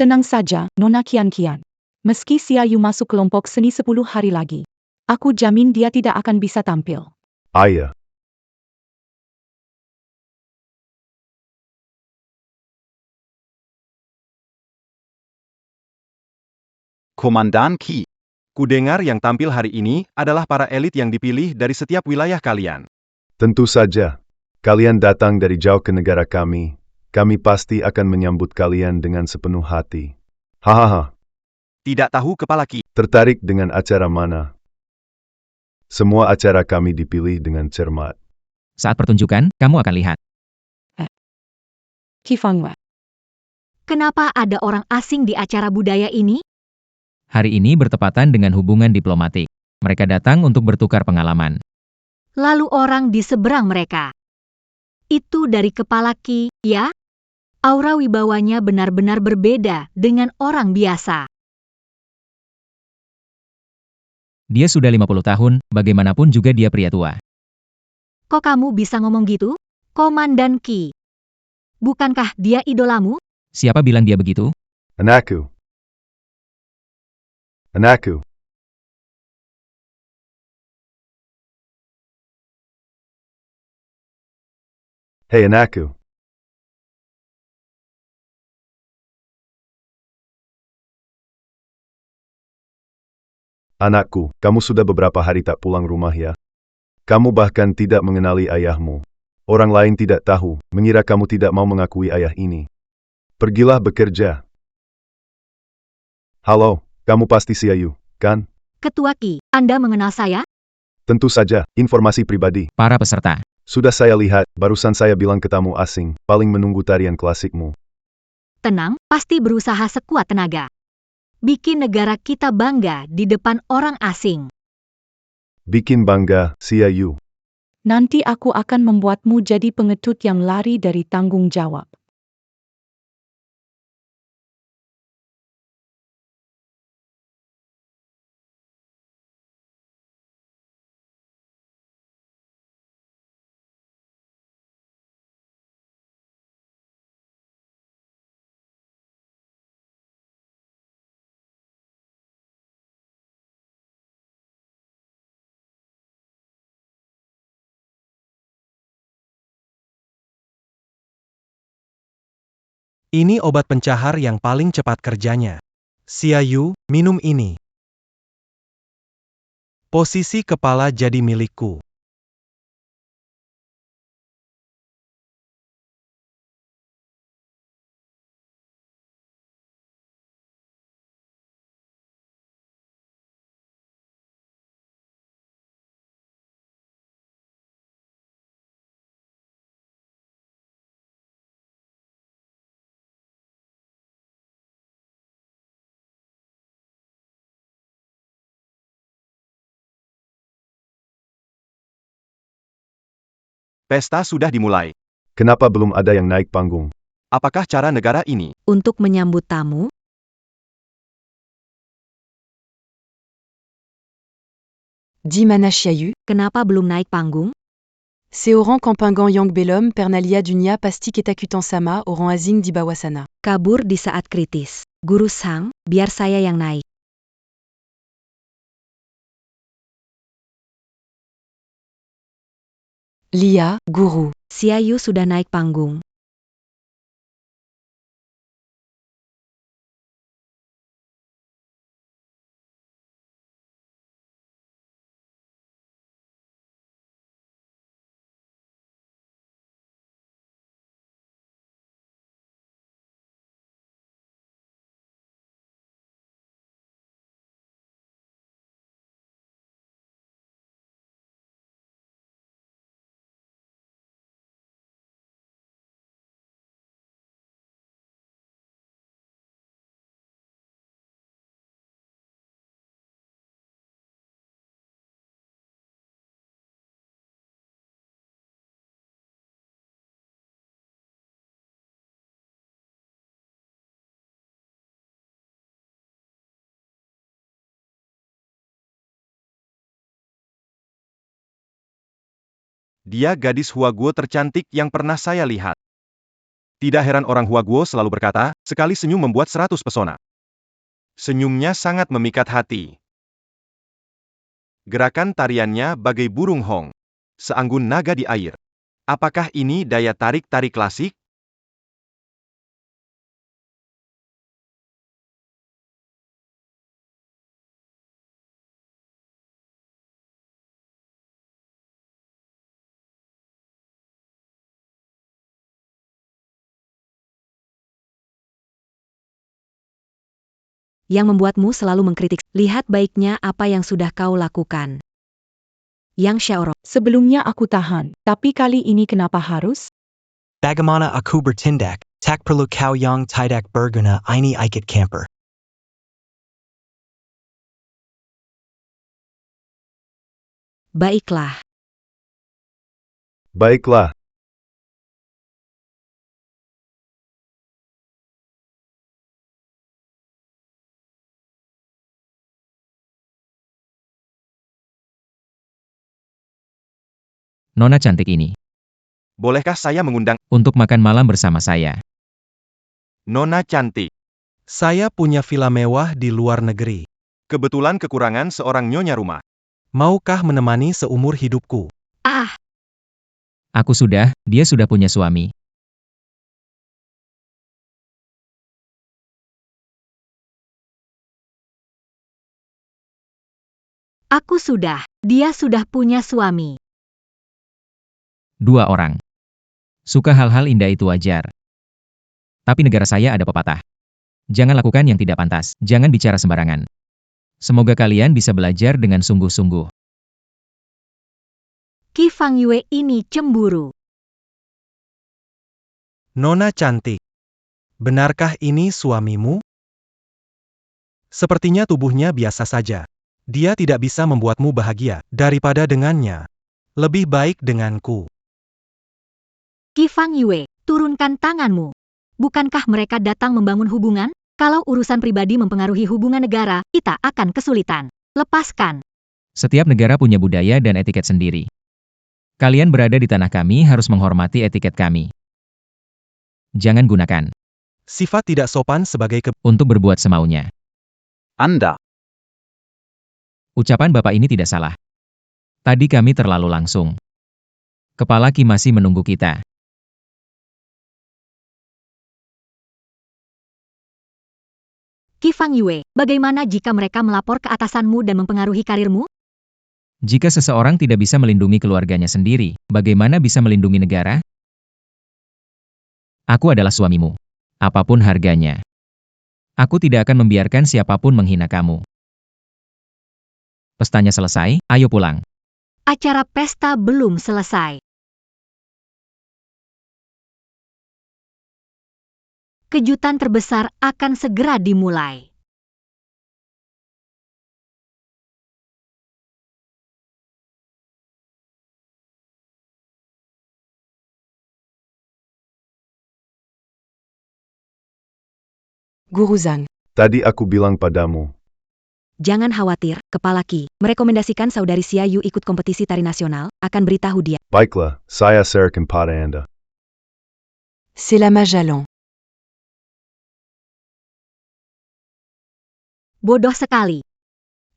Speaker 4: Tenang saja, Nona Kian-Kian. Meski Xiaoyu masuk kelompok seni 10 hari lagi, aku jamin dia tidak akan bisa tampil.
Speaker 7: Ayah.
Speaker 6: Komandan Qi.
Speaker 1: Kudengar yang tampil hari ini adalah para elit yang dipilih dari setiap wilayah kalian.
Speaker 7: Tentu saja. Kalian datang dari jauh ke negara kami. Kami pasti akan menyambut kalian dengan sepenuh hati. Hahaha.
Speaker 1: Tidak tahu Kepala Ki.
Speaker 7: Tertarik dengan acara mana? Semua acara kami dipilih dengan cermat.
Speaker 8: Saat pertunjukan, kamu akan lihat.
Speaker 4: Qi Fangyu.
Speaker 2: Kenapa ada orang asing di acara budaya ini?
Speaker 8: Hari ini bertepatan dengan hubungan diplomatik. Mereka datang untuk bertukar pengalaman.
Speaker 2: Lalu orang di seberang mereka. Itu dari Kepala Ki, ya? Aura wibawanya benar-benar berbeda dengan orang biasa.
Speaker 8: Dia sudah 50 tahun, bagaimanapun juga dia pria tua.
Speaker 2: Kok kamu bisa ngomong gitu? Komandan Qi. Bukankah dia idolamu?
Speaker 8: Siapa bilang dia begitu?
Speaker 7: Anakku. Anakku. Hei anakku. Anakku, kamu sudah beberapa hari tak pulang rumah ya? Kamu bahkan tidak mengenali ayahmu. Orang lain tidak tahu, mengira kamu tidak mau mengakui ayah ini. Pergilah bekerja. Halo, kamu pasti Xiaoyu, kan?
Speaker 2: Ketua Qi, Anda mengenal saya?
Speaker 7: Tentu saja, informasi pribadi.
Speaker 8: Para peserta.
Speaker 7: Sudah saya lihat, barusan saya bilang ke tamu asing, paling menunggu tarian klasikmu.
Speaker 2: Tenang, pasti berusaha sekuat tenaga. Bikin negara kita bangga di depan orang asing.
Speaker 7: Bikin bangga, Xiaoyu.
Speaker 4: Nanti aku akan membuatmu jadi pengecut yang lari dari tanggung jawab.
Speaker 3: Ini obat pencahar yang paling cepat kerjanya. Xiaoyu, minum ini. Posisi kepala jadi milikku.
Speaker 1: Pesta sudah dimulai.
Speaker 7: Kenapa belum ada yang naik panggung?
Speaker 1: Apakah cara negara ini?
Speaker 5: Untuk menyambut tamu,
Speaker 11: Dit Mana Xiaoyu.
Speaker 5: kenapa belum naik panggung?
Speaker 11: C'est au rang Kampangan Yang Belum Pernalia Dunia Pasti Ketakutan Sama au rang Azing di Bawasana.
Speaker 5: Kabur di saat kritis. Guru Sang, biar saya yang naik.
Speaker 11: Lia, Guru.
Speaker 5: Xiaoyu sudah naik panggung.
Speaker 1: Dia gadis Huaguo tercantik yang pernah saya lihat. Tidak heran orang Huaguo selalu berkata, sekali senyum membuat 100 pesona. Senyumnya sangat memikat hati. Gerakan tariannya bagai burung hong. Seanggun naga di air. Apakah ini daya tarik tari klasik?
Speaker 5: Yang membuatmu selalu mengkritik. Lihat baiknya apa yang sudah kau lakukan. Yang Xiaorong.
Speaker 4: Sebelumnya aku tahan, tapi kali ini kenapa harus?
Speaker 9: Bagaimana aku bertindak, tak perlu kau yang tidak berguna ini ikut camper.
Speaker 5: Baiklah.
Speaker 7: Baiklah.
Speaker 8: Nona cantik ini.
Speaker 1: Bolehkah saya mengundang
Speaker 8: Untuk makan malam bersama saya.
Speaker 1: Nona cantik?
Speaker 3: Saya punya villa mewah di luar negeri.
Speaker 1: Kebetulan kekurangan seorang nyonya rumah.
Speaker 3: Maukah menemani seumur hidupku?
Speaker 2: Ah,
Speaker 8: Dia sudah punya suami.
Speaker 2: dia sudah punya suami.
Speaker 8: 2 orang. Suka hal-hal indah itu wajar. Tapi negara saya ada pepatah. Jangan lakukan yang tidak pantas, jangan bicara sembarangan. Semoga kalian bisa belajar dengan sungguh-sungguh.
Speaker 2: Qi Fangyue ini cemburu.
Speaker 3: Nona cantik. Benarkah ini suamimu? Sepertinya tubuhnya biasa saja. Dia tidak bisa membuatmu bahagia daripada dengannya. Lebih baik denganku.
Speaker 2: Qi Fangyue, turunkan tanganmu. Bukankah mereka datang membangun hubungan? Kalau urusan pribadi mempengaruhi hubungan negara, kita akan kesulitan. Lepaskan.
Speaker 8: Setiap negara punya budaya dan etiket sendiri. Kalian berada di tanah kami harus menghormati etiket kami. Jangan gunakan
Speaker 3: Sifat tidak sopan sebagai
Speaker 8: untuk berbuat semaunya.
Speaker 6: Anda.
Speaker 8: Ucapan Bapak ini tidak salah. Tadi kami terlalu langsung. Kepala Qi masih menunggu kita.
Speaker 2: Qi Fang Yue, bagaimana jika mereka melapor ke atasanmu dan mempengaruhi karirmu?
Speaker 8: Jika seseorang tidak bisa melindungi keluarganya sendiri, bagaimana bisa melindungi negara? Aku adalah suamimu. Apapun harganya. Aku tidak akan membiarkan siapapun menghina kamu. Pestanya selesai, ayo pulang.
Speaker 2: Acara pesta belum selesai. Kejutan terbesar akan segera dimulai.
Speaker 11: Guru Zhang.
Speaker 7: Tadi aku bilang padamu.
Speaker 5: Jangan khawatir, Kepala Qi. Merekomendasikan saudari Xia Yu ikut kompetisi tari nasional, akan beritahu dia.
Speaker 7: Baiklah, saya serahkan pada Anda.
Speaker 11: C'est la Magellan.
Speaker 2: Bodoh sekali.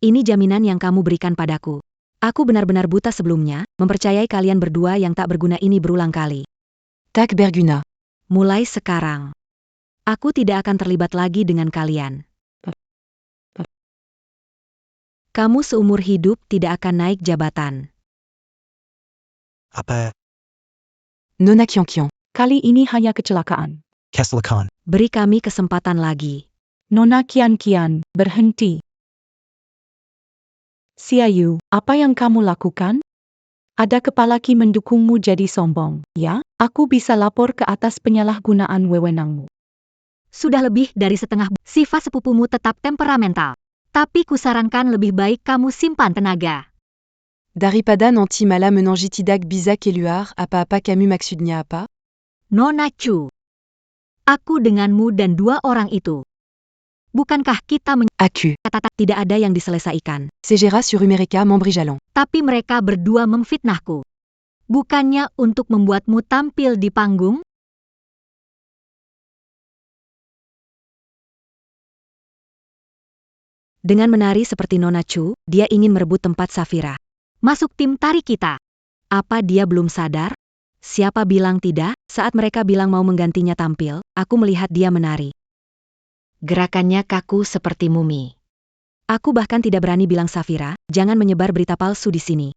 Speaker 5: Ini jaminan yang kamu berikan padaku. Aku benar-benar buta sebelumnya, mempercayai kalian berdua yang tak berguna ini berulang kali.
Speaker 11: Tak Berguna.
Speaker 5: Mulai sekarang, aku tidak akan terlibat lagi dengan kalian. Kamu seumur hidup tidak akan naik jabatan.
Speaker 9: Apa?
Speaker 11: Nona Qianqian.
Speaker 4: Kali ini hanya kecelakaan.
Speaker 9: Keslakan.
Speaker 5: Beri kami kesempatan lagi.
Speaker 4: Nona Qian, berhenti. Xia Yu, apa yang kamu lakukan? Ada kepala Qi mendukungmu jadi sombong, ya? Aku bisa lapor ke atas penyalahgunaan wewenangmu.
Speaker 2: Sudah lebih dari setengah sifat sepupumu tetap temperamental. Tapi kusarankan lebih baik kamu simpan tenaga.
Speaker 11: Daripada nanti malam menangitidak bizak eluar apa-apa kamu maksudnya apa?
Speaker 2: Nona Chu. Aku denganmu dan dua orang itu. Bukankah kita
Speaker 11: Aku.
Speaker 2: menyatakan
Speaker 5: Tidak ada yang diselesaikan.
Speaker 11: Segera sur Umereka Membri-Jalon.
Speaker 2: tapi mereka berdua memfitnahku. Bukannya untuk membuatmu tampil di panggung?
Speaker 5: Dengan menari seperti Nona Chu, dia ingin merebut tempat Safira.
Speaker 2: Masuk tim tari kita.
Speaker 5: Apa dia belum sadar? Siapa bilang tidak? Saat mereka bilang mau menggantinya tampil, aku melihat dia menari. Gerakannya kaku seperti mumi. Aku bahkan tidak berani bilang Safira, jangan menyebar berita palsu di sini.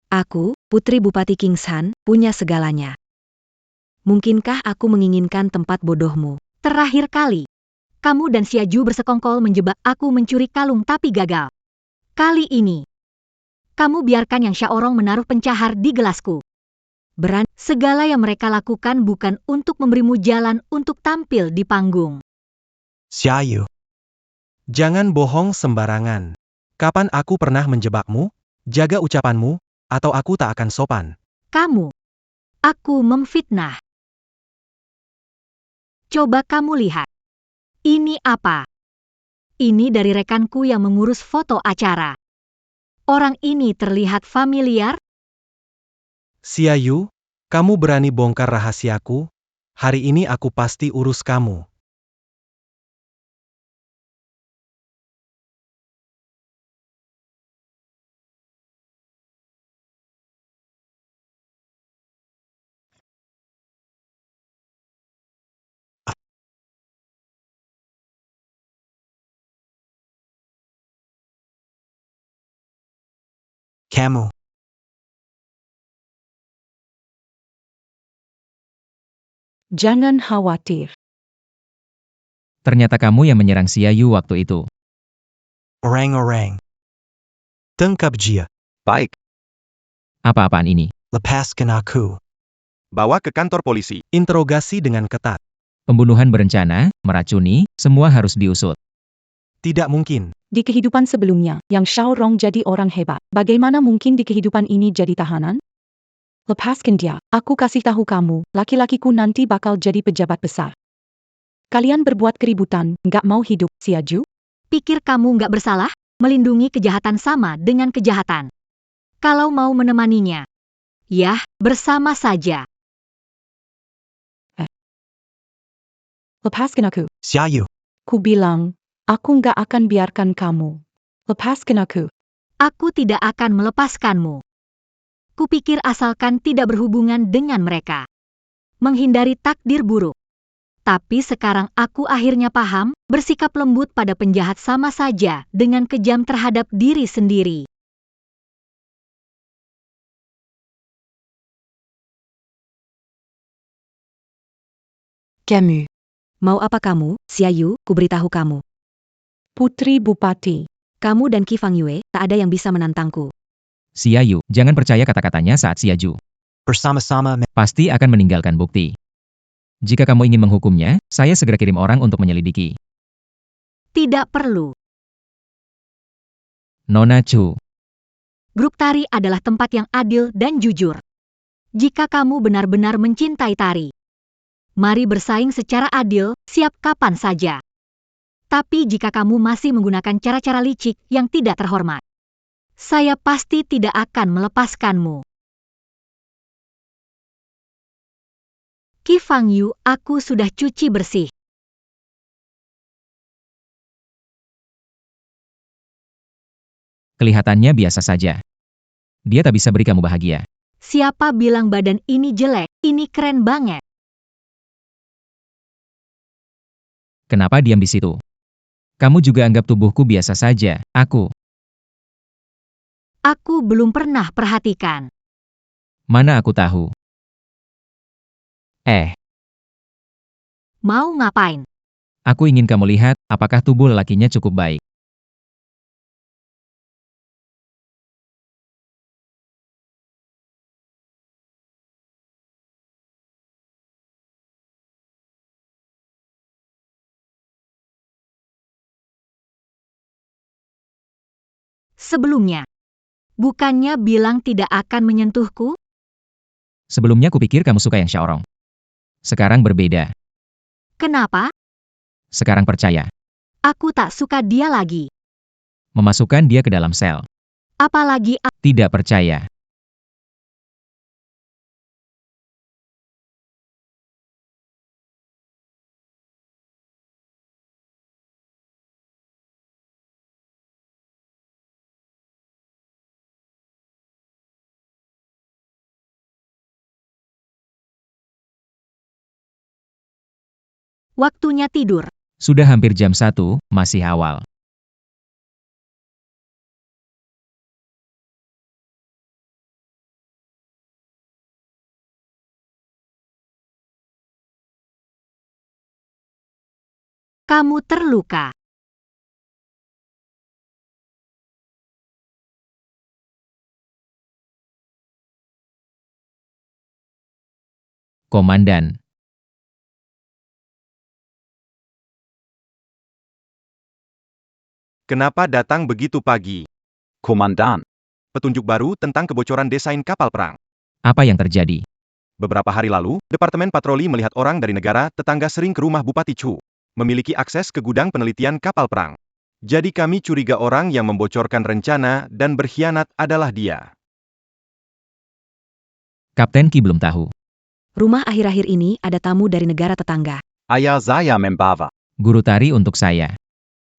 Speaker 5: Aku, Putri Bupati Kingshan, punya segalanya. Mungkinkah aku menginginkan tempat bodohmu?
Speaker 2: Terakhir kali. Kamu dan Xia Ju bersekongkol menjebak aku mencuri kalung tapi gagal. Kali ini, kamu biarkan Yang Xiaorong menaruh pencahar di gelasku.
Speaker 5: Berani.
Speaker 2: Segala yang mereka lakukan bukan untuk memberimu jalan untuk tampil di panggung.
Speaker 9: Xia Yu.
Speaker 3: Jangan bohong sembarangan. Kapan aku pernah menjebakmu? Jaga ucapanmu, atau aku tak akan sopan.
Speaker 2: Kamu. Aku memfitnah. Coba kamu lihat. Ini apa? Ini dari rekanku yang mengurus foto acara. Orang ini terlihat familiar.
Speaker 3: Xia Yu, kamu berani bongkar rahasiaku? Hari ini aku pasti urus kamu.
Speaker 9: Kamu.
Speaker 4: Jangan khawatir.
Speaker 8: Ternyata kamu yang menyerang Xia Yu waktu itu.
Speaker 9: Orang-orang. Tangkap dia.
Speaker 6: Baik.
Speaker 8: Apa-apaan ini?
Speaker 9: Lepaskan aku.
Speaker 1: Bawa ke kantor polisi.
Speaker 3: Interogasi dengan ketat.
Speaker 8: Pembunuhan berencana, meracuni, semua harus diusut.
Speaker 3: Tidak mungkin.
Speaker 4: Di kehidupan sebelumnya, Yang Xiaorong jadi orang hebat. Bagaimana mungkin di kehidupan ini jadi tahanan? Lepaskan dia. Aku kasih tahu kamu, laki-lakiku nanti bakal jadi pejabat besar. Kalian berbuat keributan, nggak mau hidup, Xia Ju?
Speaker 2: Pikir kamu nggak bersalah? Melindungi kejahatan sama dengan kejahatan. Kalau mau menemaninya. Yah, bersama saja.
Speaker 4: Lepaskan aku.
Speaker 9: Xia Yu.
Speaker 4: Ku bilang, aku nggak akan biarkan kamu. Lepaskan aku.
Speaker 2: Aku tidak akan melepaskanmu. Kupikir asalkan tidak berhubungan dengan mereka. Menghindari takdir buruk. Tapi sekarang aku akhirnya paham, bersikap lembut pada penjahat sama saja dengan kejam terhadap diri sendiri.
Speaker 11: Camus.
Speaker 5: Mau apa kamu, Xiaoyu? Kuberitahu kamu.
Speaker 4: Putri Bupati.
Speaker 5: Kamu dan Qi Fangyue, tak ada yang bisa menantangku.
Speaker 8: Xiaoyu, jangan percaya kata-katanya saat Xiaju.
Speaker 9: Bersama-sama,
Speaker 8: Pasti akan meninggalkan bukti. Jika kamu ingin menghukumnya, saya segera kirim orang untuk menyelidiki.
Speaker 2: Tidak perlu.
Speaker 8: Nona Chu,
Speaker 2: Grup tari adalah tempat yang adil dan jujur. Jika kamu benar-benar mencintai tari, mari bersaing secara adil, siap kapan saja. Tapi jika kamu masih menggunakan cara-cara licik yang tidak terhormat, saya pasti tidak akan melepaskanmu. Qi Fangyu, aku sudah cuci bersih.
Speaker 8: kelihatannya biasa saja. Dia tak bisa beri kamu bahagia.
Speaker 2: Siapa bilang badan ini jelek? Ini keren banget.
Speaker 8: Kenapa diam di situ? Kamu juga anggap tubuhku biasa saja, aku.
Speaker 2: Aku belum pernah perhatikan.
Speaker 8: Mana aku tahu.
Speaker 2: Mau ngapain?
Speaker 8: Aku ingin kamu lihat, apakah tubuh lelakinya cukup baik.
Speaker 2: Sebelumnya, bukannya bilang tidak akan menyentuhku?
Speaker 8: Sebelumnya kupikir kamu suka yang Xiaorong. Sekarang berbeda.
Speaker 2: Kenapa?
Speaker 8: Sekarang percaya.
Speaker 2: Aku tak suka dia lagi.
Speaker 8: Memasukkan dia ke dalam sel.
Speaker 2: Apalagi
Speaker 8: Tidak percaya.
Speaker 2: waktunya tidur.
Speaker 8: Sudah hampir jam 1, masih awal.
Speaker 2: Kamu terluka.
Speaker 8: Komandan.
Speaker 1: Kenapa datang begitu pagi?
Speaker 6: Komandan.
Speaker 1: Petunjuk baru tentang kebocoran desain kapal perang.
Speaker 8: Apa yang terjadi?
Speaker 1: Beberapa hari lalu, Departemen Patroli melihat orang dari negara tetangga sering ke rumah Bupati Chu. Memiliki akses ke gudang penelitian kapal perang. Jadi kami curiga orang yang membocorkan rencana dan berkhianat adalah dia.
Speaker 8: Kapten Qi belum tahu.
Speaker 5: Rumah akhir-akhir ini ada tamu dari negara tetangga.
Speaker 6: Ayah saya membawa.
Speaker 8: Guru tari untuk saya.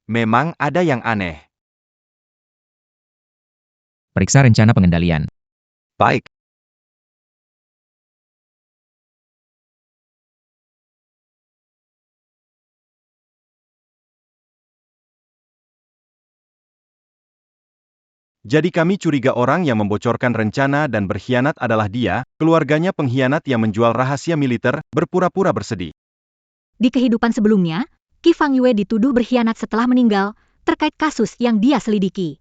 Speaker 1: Memang ada yang aneh.
Speaker 8: Periksa rencana pengendalian.
Speaker 6: Baik.
Speaker 1: Jadi kami curiga orang yang membocorkan rencana dan berkhianat adalah dia, keluarganya pengkhianat yang menjual rahasia militer, berpura-pura bersedih.
Speaker 2: Di kehidupan sebelumnya, Qi Fangyue dituduh berkhianat setelah meninggal, terkait kasus yang dia selidiki.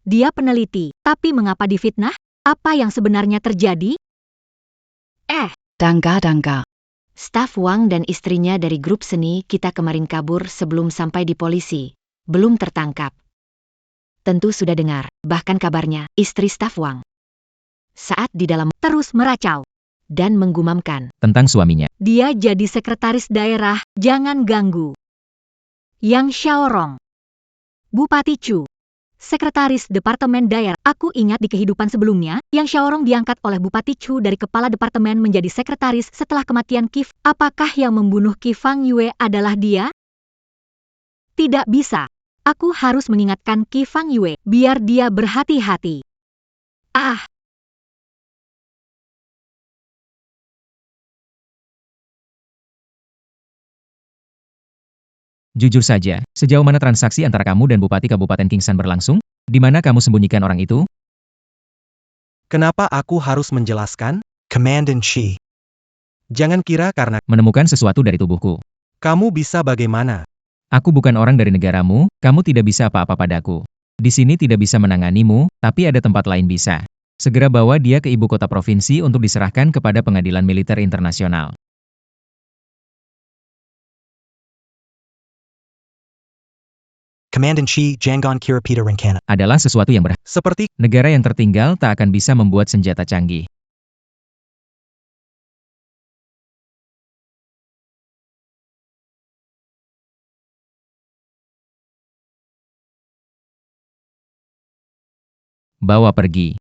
Speaker 2: Dia peneliti, tapi mengapa difitnah? Apa yang sebenarnya terjadi?
Speaker 11: Dangga-dangga.
Speaker 5: Staf Wang dan istrinya dari grup seni kita kemarin kabur sebelum sampai di polisi. Belum tertangkap. Tentu sudah dengar, bahkan kabarnya, istri staf Wang. Saat di dalam
Speaker 2: Terus meracau.
Speaker 5: dan menggumamkan.
Speaker 8: Tentang suaminya.
Speaker 2: Dia jadi sekretaris daerah, jangan ganggu. Yang Xiaorong. Bupati Chu. Sekretaris Departemen Daerah. Aku ingat di kehidupan sebelumnya, Yang Xiaorong diangkat oleh Bupati Chu dari kepala departemen menjadi sekretaris setelah kematian Qi. Apakah yang membunuh Qi Fangyue adalah dia? Tidak bisa. Aku harus mengingatkan Qi Fangyue, biar dia berhati-hati.
Speaker 8: Jujur saja, sejauh mana transaksi antara kamu dan Bupati Kabupaten Kingsan berlangsung? Di mana kamu sembunyikan orang itu?
Speaker 3: Kenapa aku harus menjelaskan?
Speaker 9: Command-in-Chief.
Speaker 3: Jangan kira karena
Speaker 8: Menemukan sesuatu dari tubuhku.
Speaker 3: kamu bisa bagaimana.
Speaker 8: Aku bukan orang dari negaramu, kamu tidak bisa apa-apa padaku. Di sini tidak bisa menanganimu, tapi ada tempat lain bisa. Segera bawa dia ke ibu kota provinsi untuk diserahkan kepada pengadilan militer internasional.
Speaker 9: Command-in-Chief Jangon Kirapita Rincana.
Speaker 8: Adalah sesuatu yang
Speaker 3: Seperti
Speaker 8: negara yang tertinggal tak akan bisa membuat senjata canggih. Bawa pergi.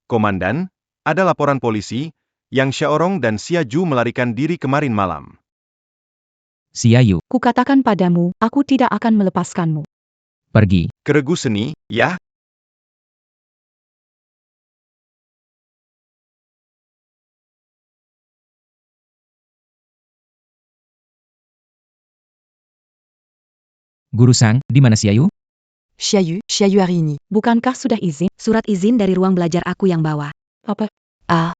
Speaker 1: Komandan, ada laporan polisi, Yang Xiaorong dan Xia Ju melarikan diri kemarin malam.
Speaker 8: Xia Yu,
Speaker 4: Kukatakan padamu, aku tidak akan melepaskanmu.
Speaker 8: pergi.
Speaker 1: Ke regu seni, ya?
Speaker 8: Guru Sang, di mana Xia Yu?
Speaker 11: Xiaoyu Harini.
Speaker 4: Bukankah sudah izin?
Speaker 2: Surat izin dari ruang belajar aku yang bawa.
Speaker 4: Apa?
Speaker 11: Ah,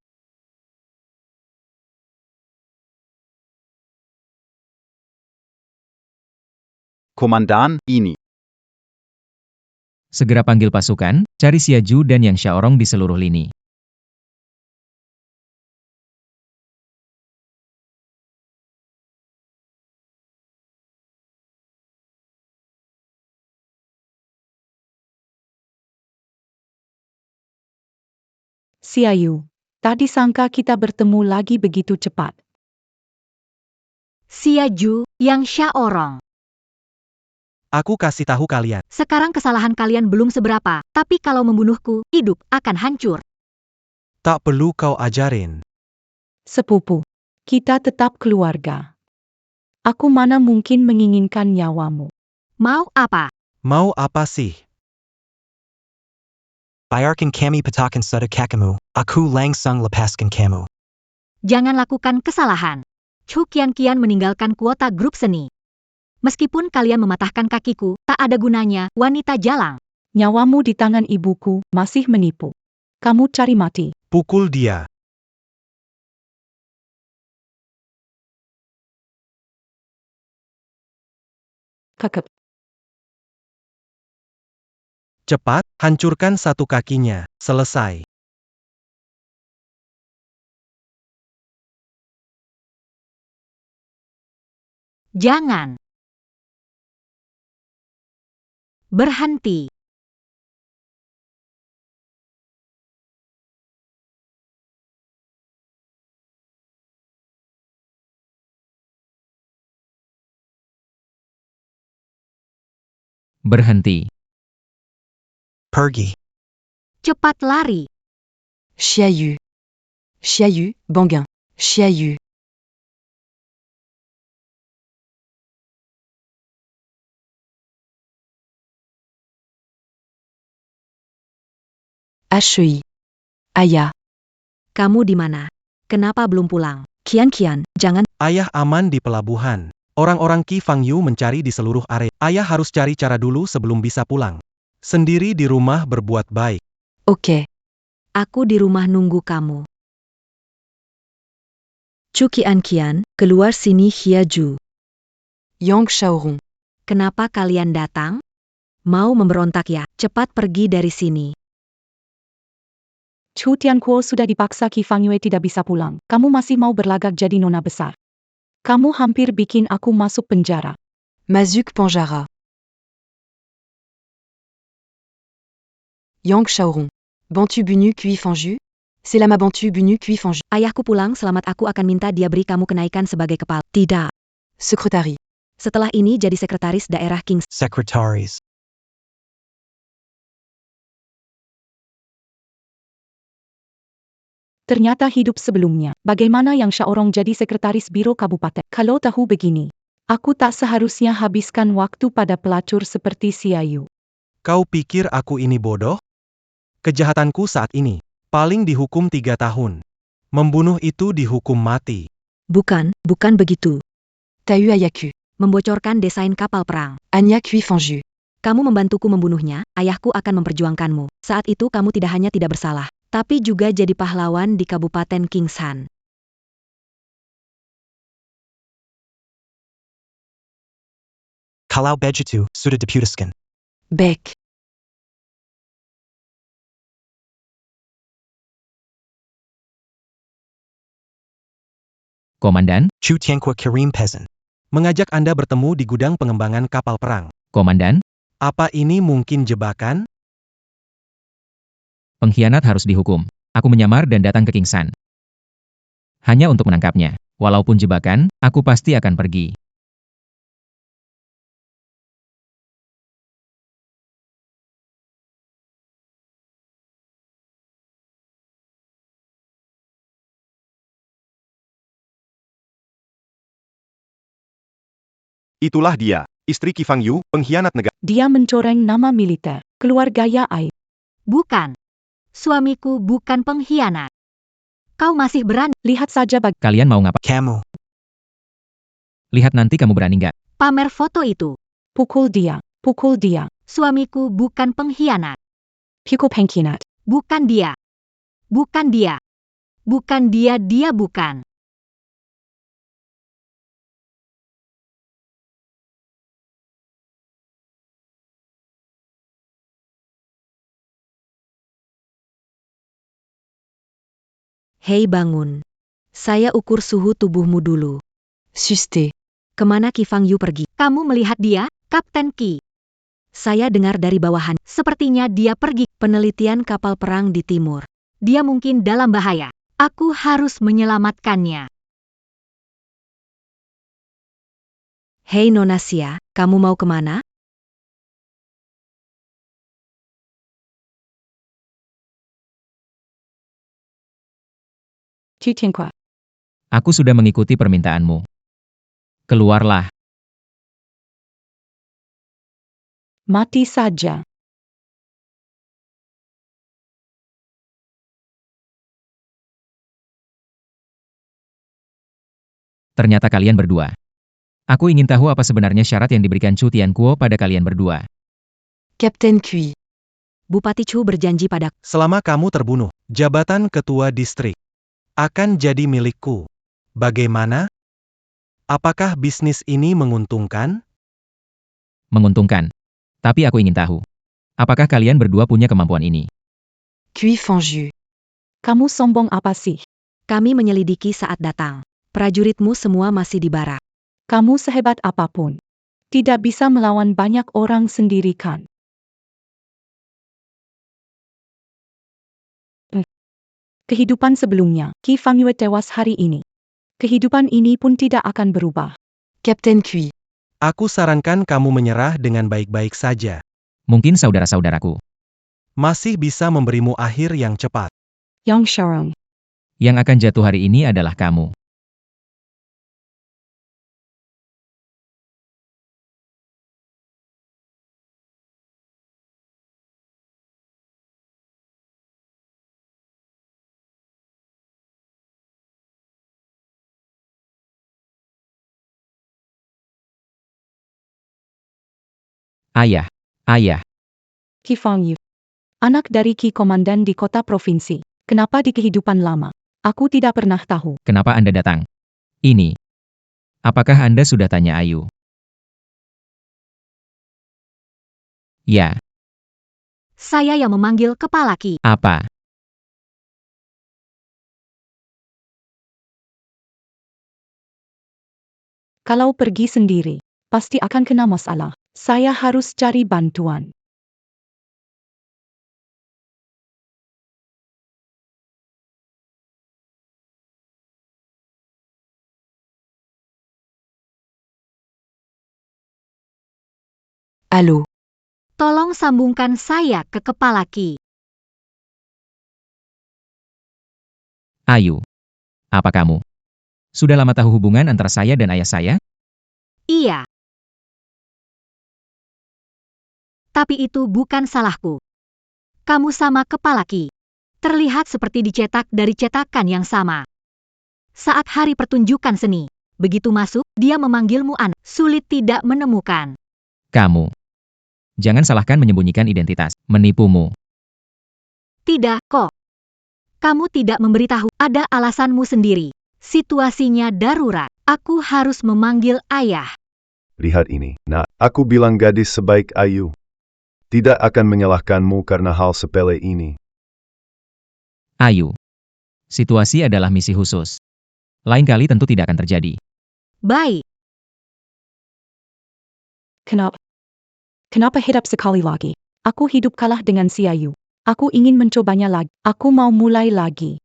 Speaker 6: Komandan, ini.
Speaker 8: Segera panggil pasukan, cari Xia Ju dan Yang Xiaorong di seluruh lini.
Speaker 4: Xia Yu. Tak disangka kita bertemu lagi begitu cepat.
Speaker 2: Xia Ju, Yang Xiaorong.
Speaker 3: aku kasih tahu kalian.
Speaker 2: Sekarang kesalahan kalian belum seberapa, tapi kalau membunuhku, hidup akan hancur.
Speaker 3: Tak perlu kau ajarin.
Speaker 4: Sepupu. Kita tetap keluarga. Aku mana mungkin menginginkan nyawamu.
Speaker 2: Mau apa?
Speaker 3: Mau apa sih?
Speaker 9: Biarkan kami petakan sudah kakamu. Aku langsung lepaskan kamu.
Speaker 2: Jangan lakukan kesalahan. Chu Qian meninggalkan kuota grup seni. Meskipun kalian mematahkan kakiku, tak ada gunanya, wanita jalang.
Speaker 4: Nyawamu di tangan ibuku masih menipu. Kamu cari mati.
Speaker 3: Pukul dia.
Speaker 4: Kakep.
Speaker 3: Cepat, hancurkan satu kakinya. Selesai.
Speaker 2: Jangan. Berhenti.
Speaker 8: Berhenti.
Speaker 9: Pergi.
Speaker 2: Cepat lari.
Speaker 11: Xiaoyu, Banguin. Xiaoyu. HEI. Aya.
Speaker 2: Kamu di mana? Kenapa belum pulang?
Speaker 5: Kian, jangan.
Speaker 3: Ayah aman di pelabuhan. Orang-orang Qi Fangyu mencari di seluruh area. Ayah harus cari cara dulu sebelum bisa pulang. Sendiri di rumah berbuat baik.
Speaker 11: Ok.
Speaker 2: Aku di rumah nunggu kamu.
Speaker 5: Chu Kian, keluar sini Xia Ju.
Speaker 11: Yang Xiaorong.
Speaker 2: Kenapa kalian datang?
Speaker 5: Mau memberontak ya? Cepat pergi dari sini.
Speaker 4: Chu Tianquo sudah dipaksa Qi Fangyue tidak bisa pulang. Kamu masih mau berlagak jadi nona besar. Kamu hampir bikin aku masuk penjara.
Speaker 11: Mazuk Panjara. Yang Xiaorong. Bantu Bunu Kui Fanju. C'est lama Bantu Bunu Kui Fanju.
Speaker 2: Ayahku pulang selamat, aku akan minta dia beri kamu kenaikan sebagai kepala.
Speaker 5: Tidak.
Speaker 11: Secretary.
Speaker 2: Setelah ini jadi sekretaris daerah Kings.
Speaker 9: Secretaries.
Speaker 4: Ternyata hidup sebelumnya. Bagaimana Yang Xiaorong jadi sekretaris biro kabupaten? Kalau tahu begini, aku tak seharusnya habiskan waktu pada pelacur seperti Xia Yu.
Speaker 3: Kau pikir aku ini bodoh? Kejahatanku saat ini paling dihukum 3 tahun. Membunuh itu dihukum mati.
Speaker 5: Bukan begitu.
Speaker 11: Tahu Ayaku.
Speaker 5: Membocorkan desain kapal perang.
Speaker 11: Anya Kui Fanju.
Speaker 5: Kamu membantuku membunuhnya, ayahku akan memperjuangkanmu. Saat itu kamu tidak hanya tidak bersalah, tapi juga jadi pahlawan di Kabupaten Kingshan.
Speaker 9: Kalau begitu, sudah diputuskan.
Speaker 11: Baik.
Speaker 8: Komandan,
Speaker 9: Chu Tianqua Karim Peasant.
Speaker 3: Mengajak Anda bertemu di gudang pengembangan kapal perang.
Speaker 8: Komandan,
Speaker 3: Apa ini mungkin jebakan?
Speaker 8: pengkhianat harus dihukum. Aku menyamar dan datang ke Kingshan. Hanya untuk menangkapnya. Walaupun jebakan, aku pasti akan pergi.
Speaker 1: Itulah dia, istri Qi Fangyu, pengkhianat negara.
Speaker 4: Dia mencoreng nama militer, keluarga Aib.
Speaker 2: Bukan. Suamiku bukan pengkhianat. Kau masih berani
Speaker 4: Lihat saja
Speaker 8: Kalian mau ngapa?
Speaker 9: Kamu.
Speaker 8: Lihat nanti kamu berani nggak?
Speaker 2: pamer foto itu.
Speaker 4: pukul dia.
Speaker 2: Suamiku bukan pengkhianat.
Speaker 4: Pukul pengkhianat.
Speaker 2: Bukan dia. Bukan dia. Bukan dia bukan.
Speaker 5: Hei bangun. Saya ukur suhu tubuhmu dulu.
Speaker 11: Susté.
Speaker 5: Kemana Qi Fangyu pergi?
Speaker 2: Kamu melihat dia, Kapten Qi.
Speaker 5: Saya dengar dari bawahan.
Speaker 2: Sepertinya dia pergi.
Speaker 5: Penelitian kapal perang di timur.
Speaker 2: Dia mungkin dalam bahaya. Aku harus menyelamatkannya.
Speaker 5: Hei Nona Xia, kamu mau kemana?
Speaker 4: Chu Tianqua.
Speaker 8: Aku sudah mengikuti permintaanmu. Keluarlah.
Speaker 4: Mati saja.
Speaker 8: Ternyata kalian berdua. Aku ingin tahu apa sebenarnya syarat yang diberikan Chu Tianquo pada kalian berdua.
Speaker 11: Captain Kui.
Speaker 5: Bupati Chu berjanji padaku.
Speaker 3: Selama kamu terbunuh, jabatan ketua distrik akan jadi milikku. Bagaimana? Apakah bisnis ini menguntungkan?
Speaker 8: Menguntungkan. Tapi aku ingin tahu. Apakah kalian berdua punya kemampuan ini?
Speaker 11: Kui Fanju.
Speaker 4: Kamu sombong apa sih?
Speaker 5: Kami menyelidiki saat datang. Prajuritmu semua masih di barak.
Speaker 4: Kamu sehebat apapun. Tidak bisa melawan banyak orang sendiri kan? Kehidupan sebelumnya, Qi Fangyu tewas hari ini. Kehidupan ini pun tidak akan berubah.
Speaker 11: Captain Kui.
Speaker 3: Aku sarankan kamu menyerah dengan baik-baik saja.
Speaker 8: Mungkin saudara-saudaraku.
Speaker 3: Masih bisa memberimu akhir yang cepat.
Speaker 4: Yang Sharong.
Speaker 8: Yang akan jatuh hari ini adalah kamu. Ayah.
Speaker 4: Qi Fangyu. Anak dari Qi Komandan di kota provinsi. Kenapa di kehidupan lama? Aku tidak pernah tahu.
Speaker 8: Kenapa Anda datang? Ini. Apakah Anda sudah tanya Ayu? Ya.
Speaker 2: Saya yang memanggil kepala Qi.
Speaker 8: Apa?
Speaker 4: Kalau pergi sendiri, pasti akan kena masalah. Saya harus cari bantuan.
Speaker 11: Allô.
Speaker 2: Tolong sambungkan saya ke kepala Qi.
Speaker 8: Ayu. Apa kamu? Sudah lama tahu hubungan antara saya dan ayah saya?
Speaker 2: Iya. Tapi itu bukan salahku. Kamu sama kepala Qi. Terlihat seperti dicetak dari cetakan yang sama. Saat hari pertunjukan seni, begitu masuk, dia memanggilmu An. Sulit tidak menemukan.
Speaker 8: Kamu. Jangan salahkan menyembunyikan identitas. Menipumu.
Speaker 2: Tidak, kok. Kamu tidak memberitahu, ada alasanmu sendiri. Situasinya darurat. Aku harus memanggil ayah.
Speaker 7: Lihat ini. Nah, aku bilang gadis sebaik Ayu tidak akan menyalahkanmu karena hal sepele ini.
Speaker 8: Ayu. Situasi adalah misi khusus. Lain kali tentu tidak akan terjadi.
Speaker 2: Baik.
Speaker 4: Kenapa hidup sekali lagi? Aku hidup kalah dengan si Ayu. Aku ingin mencobanya lagi. Aku mau mulai lagi.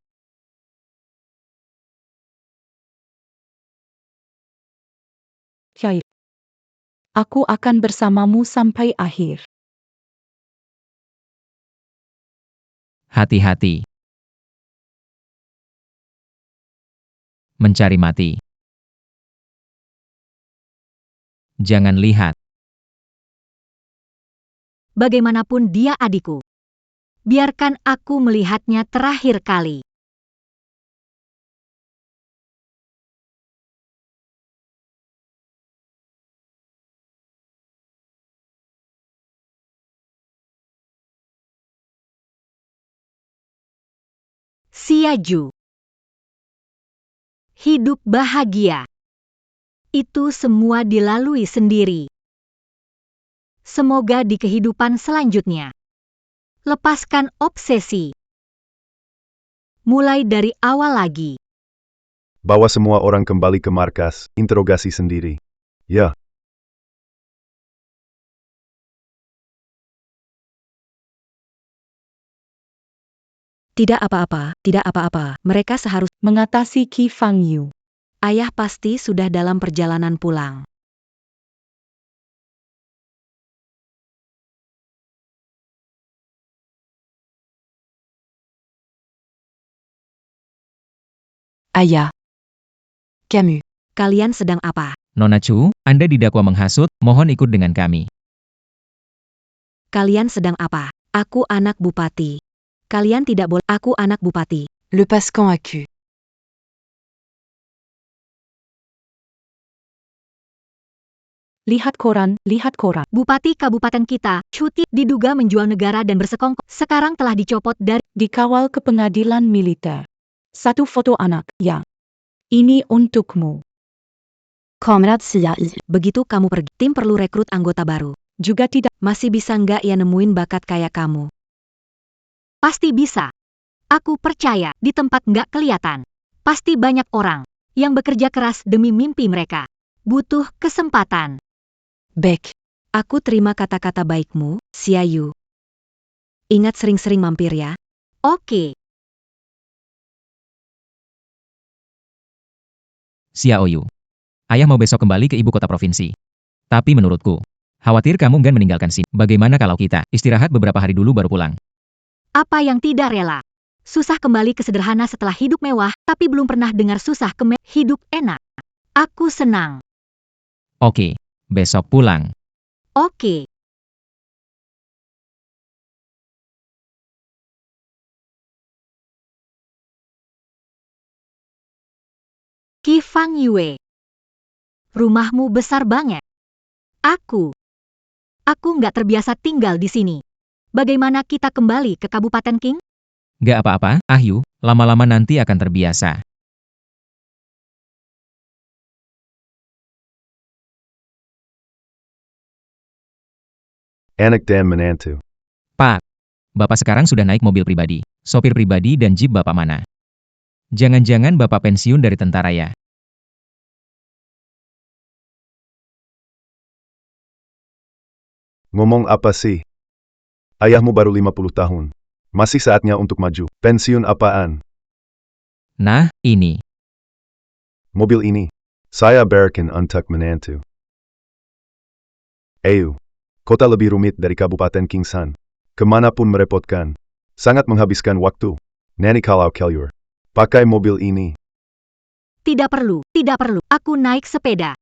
Speaker 4: Yai. Aku akan bersamamu sampai akhir.
Speaker 8: Hati-hati. Mencari mati. Jangan lihat.
Speaker 2: Bagaimanapun dia adikku. Biarkan aku melihatnya terakhir kali. Siaju. Hidup bahagia. Itu semua dilalui sendiri. Semoga di kehidupan selanjutnya. Lepaskan obsesi. Mulai dari awal lagi.
Speaker 7: Bawa semua orang kembali ke markas, interogasi sendiri. Ya.
Speaker 5: Tidak apa-apa, tidak apa-apa. Mereka seharus
Speaker 4: mengatasi Qi Fangyu.
Speaker 5: Ayah pasti sudah dalam perjalanan pulang.
Speaker 11: Ayah. Camus.
Speaker 5: Kalian sedang apa?
Speaker 8: Nona Chu, Anda didakwa menghasut, mohon ikut dengan kami.
Speaker 5: Kalian sedang apa? Aku anak bupati. Kalian tidak boleh. Aku anak bupati.
Speaker 11: Le Pascan Acu.
Speaker 4: Lihat koran, lihat koran.
Speaker 2: Bupati kabupaten kita, cuti, diduga menjual negara dan bersekongkol. Sekarang telah dicopot dari...
Speaker 4: Dikawal ke pengadilan militer. Satu foto anak, ya. Ini untukmu.
Speaker 11: Kamerad CIA.
Speaker 5: Begitu kamu pergi, tim perlu rekrut anggota baru.
Speaker 4: Juga tidak.
Speaker 5: Masih bisa nggak ya nemuin bakat kayak kamu?
Speaker 2: Pasti bisa. Aku percaya, di tempat nggak kelihatan. Pasti banyak orang yang bekerja keras demi mimpi mereka. Butuh kesempatan.
Speaker 11: Beck.
Speaker 5: Aku terima kata-kata baikmu, Siayu. Ingat sering-sering mampir ya.
Speaker 2: Oke.
Speaker 8: Xiaoyu. Ayah mau besok kembali ke ibu kota provinsi. Tapi menurutku, khawatir kamu enggan meninggalkan sini. Bagaimana kalau kita istirahat beberapa hari dulu baru pulang?
Speaker 2: Apa yang tidak rela? Susah kembali ke sederhana setelah hidup mewah, tapi belum pernah dengar susah hidup enak. Aku senang.
Speaker 8: Oke, besok pulang.
Speaker 2: Oke. Qi Fangyue. Rumahmu besar banget. Aku nggak terbiasa tinggal di sini. Bagaimana kita kembali ke Kabupaten King?
Speaker 8: Gak apa-apa, Ahyu, lama-lama nanti akan terbiasa.
Speaker 7: Anak dan menantu.
Speaker 8: Pak, Bapak sekarang sudah naik mobil pribadi, sopir pribadi dan jeep Bapak mana? Jangan-jangan Bapak pensiun dari tentara ya?
Speaker 7: Ngomong apa sih? Ayahmu baru 50 tahun. Masih saatnya untuk maju. Pensiun apaan?
Speaker 8: Nah, ini.
Speaker 7: Mobil ini. Saya berikan untuk menantu. Ayu. Kota lebih rumit dari Kabupaten Kingsan. Kemanapun merepotkan. Sangat menghabiskan waktu. Nani kalau Kelur. Pakai mobil ini.
Speaker 2: Tidak perlu, tidak perlu. Aku naik sepeda.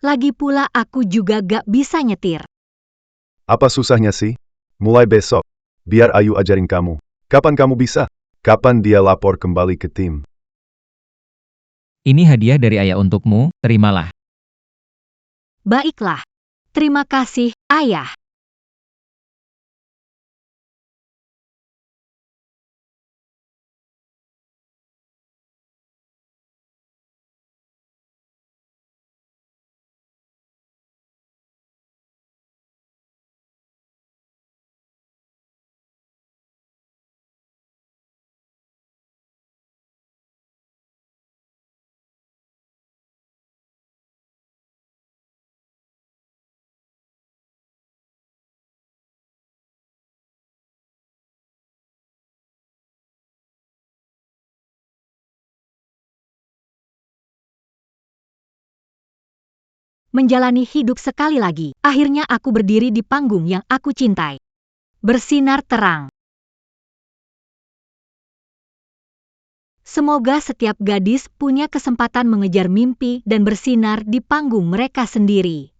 Speaker 2: Lagi pula aku juga gak bisa nyetir.
Speaker 7: Apa susahnya sih? Mulai besok. Biar Ayu ajarin kamu. Kapan kamu bisa? Kapan dia lapor kembali ke tim?
Speaker 8: Ini hadiah dari ayah untukmu, terimalah.
Speaker 2: Baiklah. Terima kasih, Ayah. Menjalani hidup sekali lagi. Akhirnya aku berdiri di panggung yang aku cintai. Bersinar terang. Semoga setiap gadis punya kesempatan mengejar mimpi dan bersinar di panggung mereka sendiri.